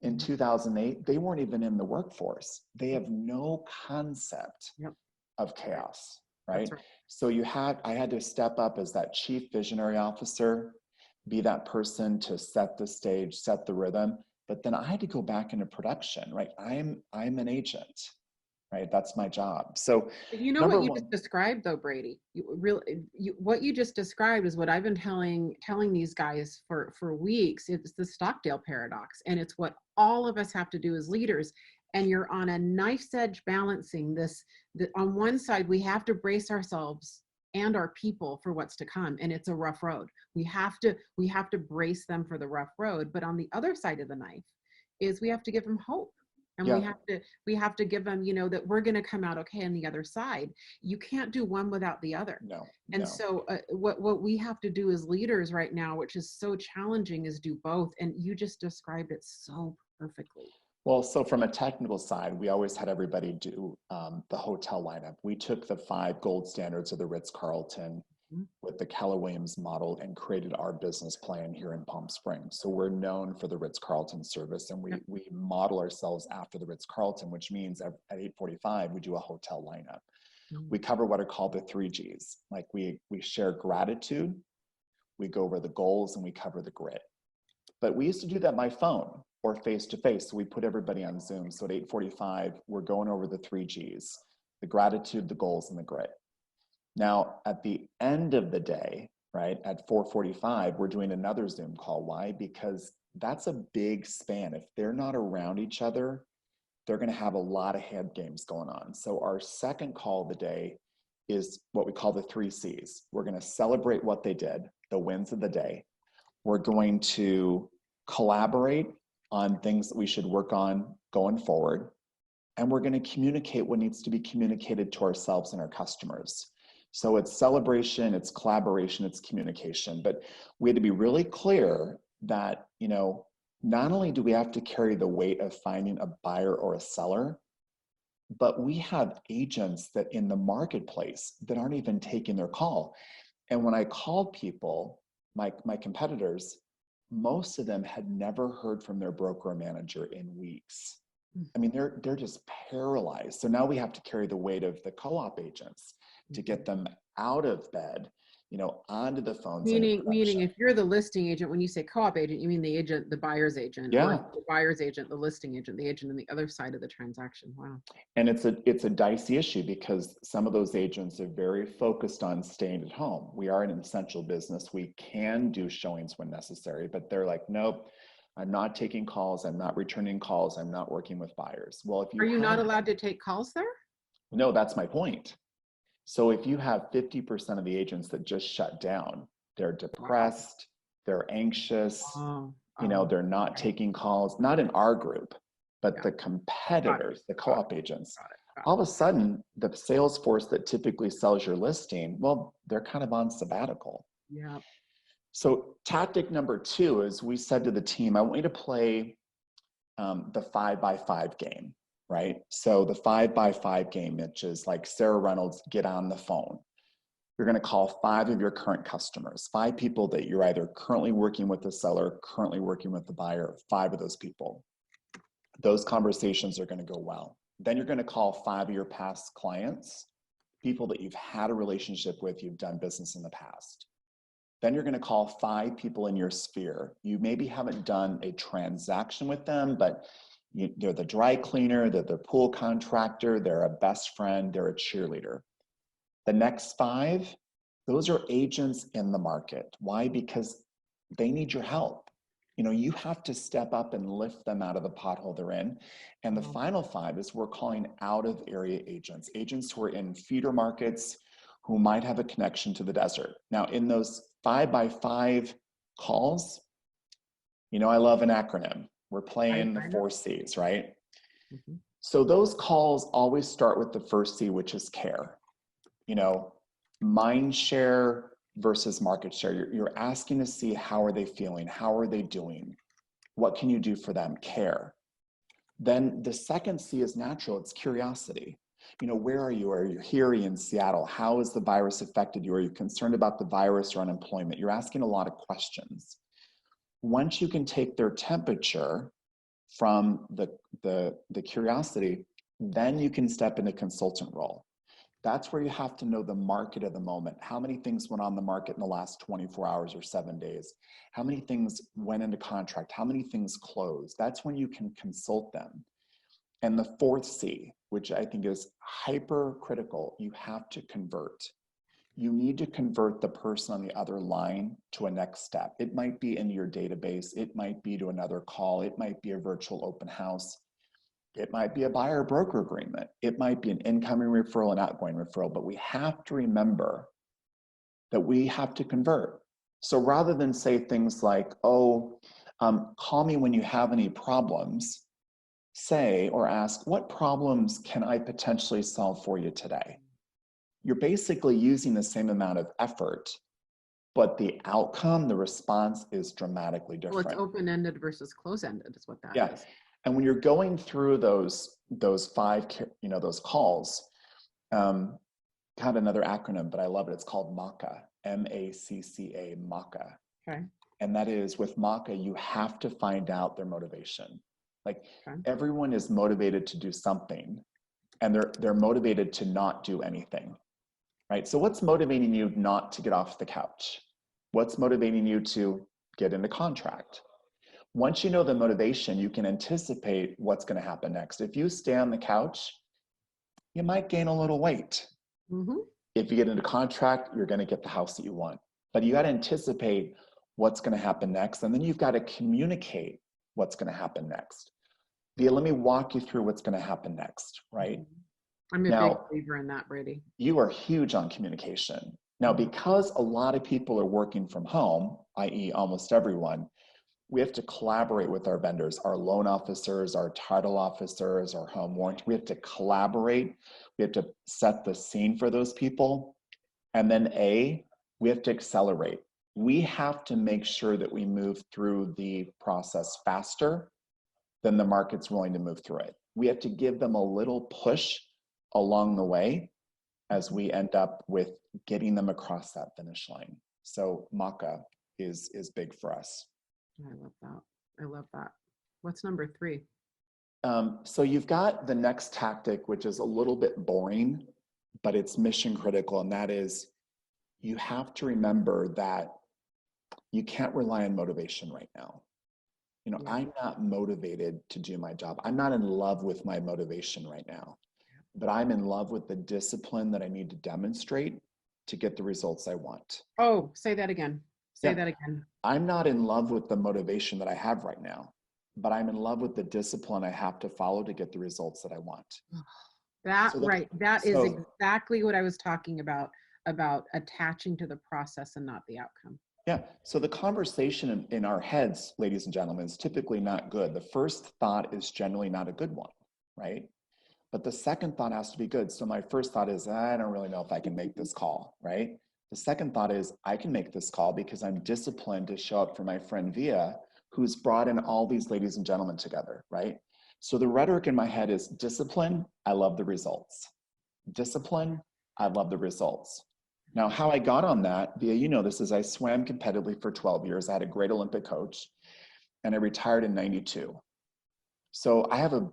In 2008, they weren't even in the workforce. They have no concept of chaos. right? That's right. So I had to step up as that chief visionary officer, be that person to set the stage, set the rhythm, but then I had to go back into production, right? I'm an agent, right? That's my job. So You know what you just described though, Brady? What you just described is what I've been telling these guys for weeks. It's the Stockdale paradox, and it's what all of us have to do as leaders. And you're on a knife's edge balancing this. On one side, we have to brace ourselves and our people for what's to come, and it's a rough road. We have to brace them for the rough road. But on the other side of the knife is we have to give them hope. And Yeah. we have to give them, that we're going to come out okay on the other side. You can't do one without the other. No. And so what we have to do as leaders right now, which is so challenging, is do both. And you just described it so perfectly. Well, so from a technical side, we always had everybody do the hotel lineup. We took the 5 gold standards of the Ritz-Carlton with the Keller Williams model and created our business plan here in Palm Springs. So we're known for the Ritz-Carlton service, and we model ourselves after the Ritz-Carlton, which means at 8:45, we do a hotel lineup. We cover what are called the 3 Gs. Like we share gratitude, we go over the goals, and we cover the grit. But we used to do that by phone or face-to-face. So we put everybody on Zoom. So at 8:45, we're going over the 3 Gs, the gratitude, the goals, and the grit. Now, at the end of the day, right, at 4:45, we're doing another Zoom call. Why? Because that's a big span. If they're not around each other, they're going to have a lot of head games going on. So our second call of the day is what we call the 3 Cs. We're going to celebrate what they did, the wins of the day. We're going to collaborate on things that we should work on going forward. And we're going to communicate what needs to be communicated to ourselves and our customers. So it's celebration, it's collaboration, it's communication. But we had to be really clear that, not only do we have to carry the weight of finding a buyer or a seller, but we have agents that in the marketplace that aren't even taking their call. And when I called people, my competitors, most of them had never heard from their broker or manager in weeks. I mean, they're just paralyzed. So now we have to carry the weight of the co-op agents to get them out of bed, onto the phones. Meaning if you're the listing agent, when you say co-op agent, you mean the agent, the buyer's agent, yeah, or the buyer's agent, the listing agent, the agent on the other side of the transaction. Wow. And it's a dicey issue because some of those agents are very focused on staying at home. We are an essential business. We can do showings when necessary, but they're like, nope, I'm not taking calls. I'm not returning calls. I'm not working with buyers. Well, if Are you not allowed to take calls there? No, that's my point. So if you have 50% of the agents that just shut down, they're depressed, they're anxious, they're not taking calls, not in our group, but the competitors, the co-op agents. All of a sudden, the sales force that typically sells your listing, well, they're kind of on sabbatical. Yeah. So tactic number 2 is we said to the team, I want you to play the 5x5 game. Right? So the 5x5 game, which is like Sarah Reynolds, get on the phone. You're going to call 5 of your current customers, 5 people that you're either currently working with the seller, currently working with the buyer, 5 of those people. Those conversations are going to go well. Then you're going to call 5 of your past clients, people that you've had a relationship with, you've done business in the past. Then you're going to call 5 people in your sphere. You maybe haven't done a transaction with them, but they're the dry cleaner, they're the pool contractor, they're a best friend, they're a cheerleader. The next 5, those are agents in the market. Why? Because they need your help. You have to step up and lift them out of the pothole they're in. And the final 5 is we're calling out of area agents, agents who are in feeder markets who might have a connection to the desert. Now, in those 5x5 calls, I love an acronym. We're playing the 4 Cs, right? Mm-hmm. So those calls always start with the first C, which is care. Mind share versus market share. You're asking to see how are they feeling? How are they doing? What can you do for them? Care. Then the second C is natural. It's curiosity. Where are you? Are you here in Seattle? How has the virus affected you? Are you concerned about the virus or unemployment? You're asking a lot of questions. Once you can take their temperature from the curiosity, then you can step into consultant role. That's where you have to know the market of the moment. How many things went on the market in the last 24 hours or 7 days? How many things went into contract? How many things closed? That's when you can consult them. And the fourth C, which I think is hyper critical, you have to convert. You need to convert the person on the other line to a next step. It might be in your database. It might be to another call. It might be a virtual open house. It might be a buyer broker agreement. It might be an incoming referral and outgoing referral, but we have to remember that we have to convert. So rather than say things like, oh, call me when you have any problems, say or ask, what problems can I potentially solve for you today? You're basically using the same amount of effort, but the outcome, the response is dramatically different. Well, it's open-ended versus close-ended is what that is. And when you're going through those five, those calls, got another acronym, but I love it. It's called MACA, M-A-C-C-A, MACA. Okay. And that is, with MACA, you have to find out their motivation. Like, everyone is motivated to do something, and they're motivated to not do anything, right? So what's motivating you not to get off the couch? What's motivating you to get into contract? Once you know the motivation, you can anticipate what's going to happen next. If you stay on the couch, you might gain a little weight. Mm-hmm. If you get into contract, you're going to get the house that you want. But you got to anticipate what's going to happen next, and then you've got to communicate what's going to happen next. Via, let me walk you through what's going to happen next, right? I'm a big believer in that, Brady. You are huge on communication. Now, because a lot of people are working from home, i.e. almost everyone, we have to collaborate with our vendors, our loan officers, our title officers, our home warranty. We have to collaborate. We have to set the scene for those people. And then we have to accelerate. We have to make sure that we move through the process faster than the market's willing to move through it. We have to give them a little push along the way as we end up with getting them across that finish line. So MACA is big for us. I love that. I love that. What's number 3? So you've got the next tactic, which is a little bit boring, but it's mission critical. And that is, you have to remember that you can't rely on motivation right now. I'm not motivated to do my job. I'm not in love with my motivation right now, but I'm in love with the discipline that I need to demonstrate to get the results I want. Oh, say that again. Say that again. I'm not in love with the motivation that I have right now, but I'm in love with the discipline I have to follow to get the results that I want. That is exactly what I was talking about attaching to the process and not the outcome. Yeah, so the conversation in our heads, ladies and gentlemen, is typically not good. The first thought is generally not a good one, right? But the second thought has to be good. So my first thought is, I don't really know if I can make this call, right? The second thought is, I can make this call because I'm disciplined to show up for my friend Via, who's brought in all these ladies and gentlemen together, right? So the rhetoric in my head is discipline, I love the results. Discipline, I love the results. Now, how I got on that, Via, this is I swam competitively for 12 years. I had a great Olympic coach, and I retired in '92. So I have a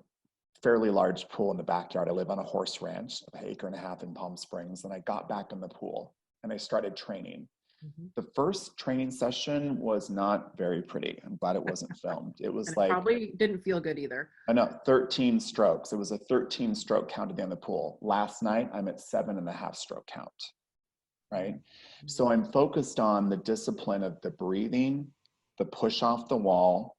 fairly large pool in the backyard. I live on a horse ranch, an 1.5 acres in Palm Springs, and I got back in the pool and I started training. Mm-hmm. The first training session was not very pretty. I'm glad it wasn't filmed. It was like, probably didn't feel good either. I know, 13 strokes. It was a 13 stroke count to be in the pool. Last night, I'm at 7.5 stroke count, right? Mm-hmm. So I'm focused on the discipline of the breathing, the push off the wall,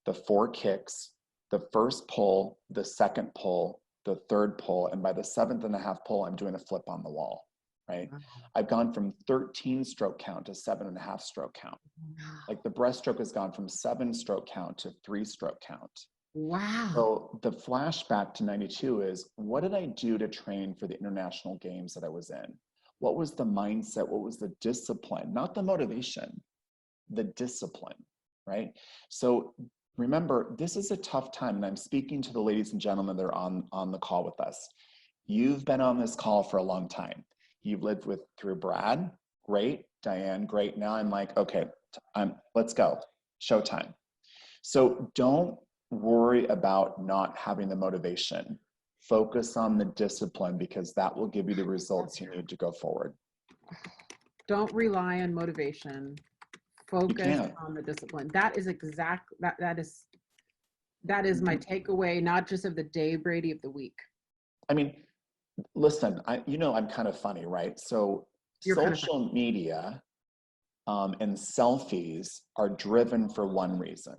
the 4 kicks, the first pull, the second pull, the third pull, and by the 7.5 pull, I'm doing a flip on the wall, right? Wow. I've gone from 13 stroke count to 7.5 stroke count. Wow. Like the breaststroke has gone from 7 stroke count to 3 stroke count. Wow. So the flashback to '92 is, what did I do to train for the international games that I was in? What was the mindset? What was the discipline? Not the motivation, the discipline, right? So remember, this is a tough time, and I'm speaking to the ladies and gentlemen that are on the call with us. You've been on this call for a long time. You've lived through Brad, great. Diane, great. Now I'm like, okay, let's go, showtime. So don't worry about not having the motivation. Focus on the discipline, because that will give you the results you need to go forward. Don't rely on motivation. Focus on the discipline. That is that is my takeaway, not just of the day, Brady, of the week. I mean, listen, I'm kind of funny, right? So social media and selfies are driven for one reason.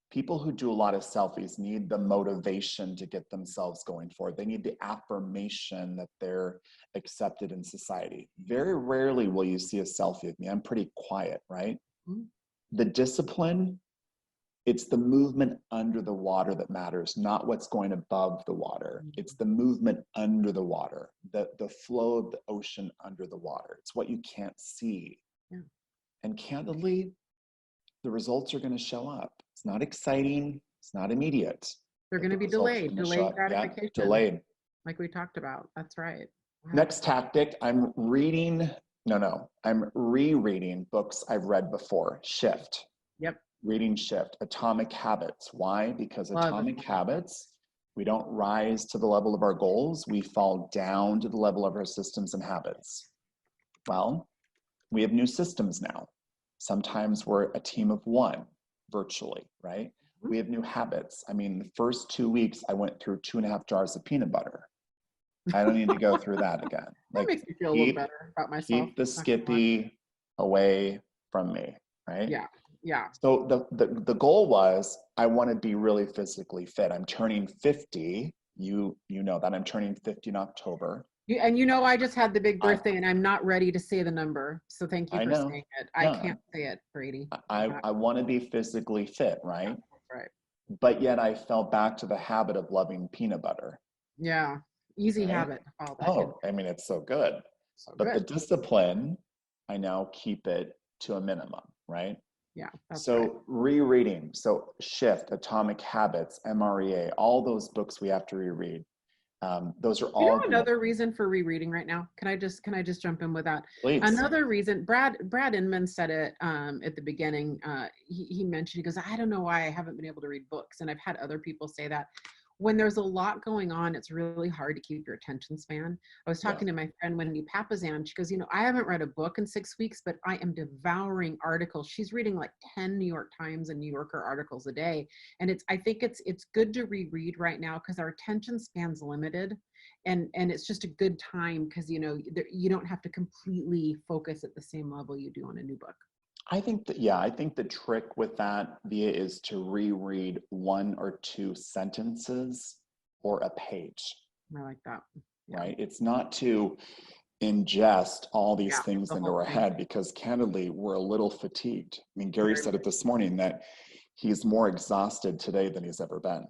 People who do a lot of selfies need the motivation to get themselves going forward. They need the affirmation that they're accepted in society. Very rarely will you see a selfie of me. I'm pretty quiet, right? Mm-hmm. The discipline, it's the movement under the water that matters, not what's going above the water. Mm-hmm. It's the movement under the water, the flow of the ocean under the water. It's what you can't see. Yeah. And candidly, the results are going to show up. It's not exciting. It's not immediate. They're going to be delayed gratification. Yeah, delayed. Like we talked about. That's right. Wow. Next tactic, I'm rereading books I've read before. Shift. Yep. Reading Shift. Atomic Habits. Why? Because Atomic Habits, we don't rise to the level of our goals. We fall down to the level of our systems and habits. Well, we have new systems now. Sometimes we're a team of one, virtually, right? We have new habits. I mean, the first 2 weeks, I went through 2.5 jars of peanut butter. I don't need to go through that again. That makes me feel a little better about myself. Keep the Skippy away from me, right? Yeah, yeah. So the goal was, I want to be really physically fit. I'm turning 50. You know that I'm turning 50 in October. And I just had the big birthday, and I'm not ready to say the number. So thank you for saying it. I can't say it, Brady. I want to be physically fit, right? Right. But yet I fell back to the habit of loving peanut butter. Yeah, easy habit. I mean, it's so good. But the discipline, I now keep it to a minimum, right? Yeah. So rereading, so Shift, Atomic Habits, MREA, all those books we have to reread. Those are all another reason for rereading right now. Can I just jump in with that? Please. Another reason, Brad Inman said it at the beginning. He mentioned, he goes, I don't know why I haven't been able to read books. And I've had other people say that. When there's a lot going on, it's really hard to keep your attention span. I was talking to my friend Wendy Papazan. She goes, I haven't read a book in 6 weeks, but I am devouring articles. She's reading like 10 New York Times and New Yorker articles a day. And I think it's good to reread right now, because our attention span's limited. And it's just a good time, because you don't have to completely focus at the same level you do on a new book. I think the trick with that, Via, is to reread 1 or 2 sentences or a page. I like that. Yeah. Right? It's not to ingest all these things into our head, because candidly, we're a little fatigued. I mean, Gary said it this morning that he's more exhausted today than he's ever been.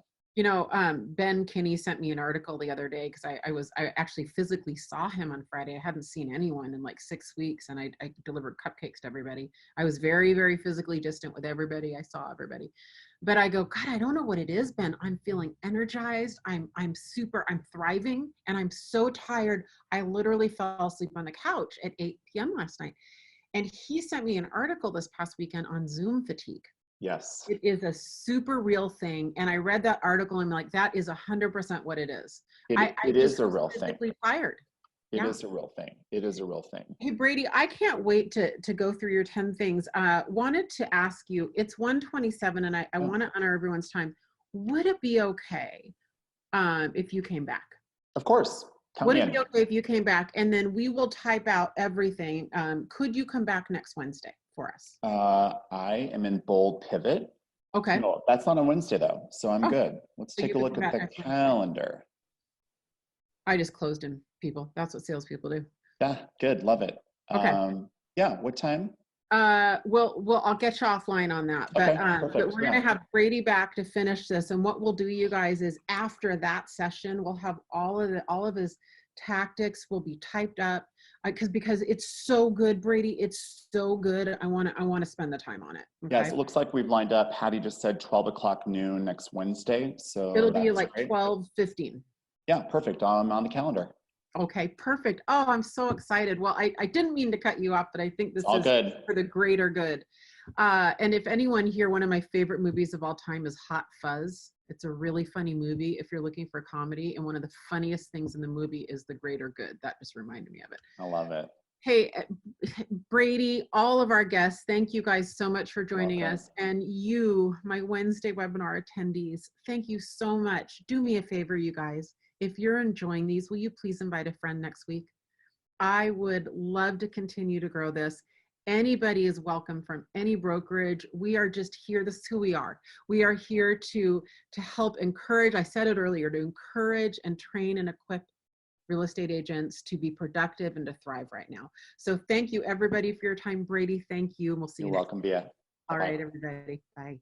Ben Kinney sent me an article the other day, because I actually physically saw him on Friday. I hadn't seen anyone in like 6 weeks, and I delivered cupcakes to everybody. I was very, very physically distant with everybody. I saw everybody, but I go, God, I don't know what it is, Ben. I'm feeling energized. I'm thriving, and I'm so tired. I literally fell asleep on the couch at 8 p.m. last night. And he sent me an article this past weekend on Zoom fatigue. Yes. It is a super real thing. And I read that article and I'm like, that is 100% what it is. It is a real thing. Tired. It is a real thing. It is a real thing. Hey, Brady, I can't wait to go through your 10 things. Wanted to ask you, it's 1:27 and I want to honor everyone's time. Would it be okay if you came back? Of course. Would it be okay if you came back? And then we will type out everything. Could you come back next Wednesday for us? I am in bold pivot. Okay. No, that's not on Wednesday though, so I'm good. Let's take a look at the calendar. I just closed in, people. That's what salespeople do. Yeah, good. Love it. Okay. Yeah, what time? Well, I'll get you offline on that. But, okay, but we're gonna have Brady back to finish this. And what we'll do, you guys, is after that session, we'll have all of his tactics will be typed up, because it's so good, Brady. It's so good. I want to spend the time on it. Okay? Yes, it looks like we've lined up. Hattie just said 12 o'clock noon next Wednesday. So it'll be like 12:15. Yeah, perfect. I'm on the calendar. Okay, perfect. Oh, I'm so excited. Well, I didn't mean to cut you off, but I think this is good for the greater good. And if anyone here, one of my favorite movies of all time is Hot Fuzz. It's a really funny movie if you're looking for comedy. And one of the funniest things in the movie is the greater good. That just reminded me of it. I love it. Hey, Brady, all of our guests, thank you guys so much for joining Welcome. us. And you, my Wednesday webinar attendees, thank you so much. Do me a favor, you guys. If you're enjoying these, will you please invite a friend next week? I would love to continue to grow this. Anybody is welcome from any brokerage. We are just here. This is who we are. We are here to help encourage, I said it earlier, to encourage and train and equip real estate agents to be productive and to thrive right now. So thank you everybody for your time. Brady, thank you. And we'll see you You're next welcome, Bia. All Bye-bye. right, everybody. Bye.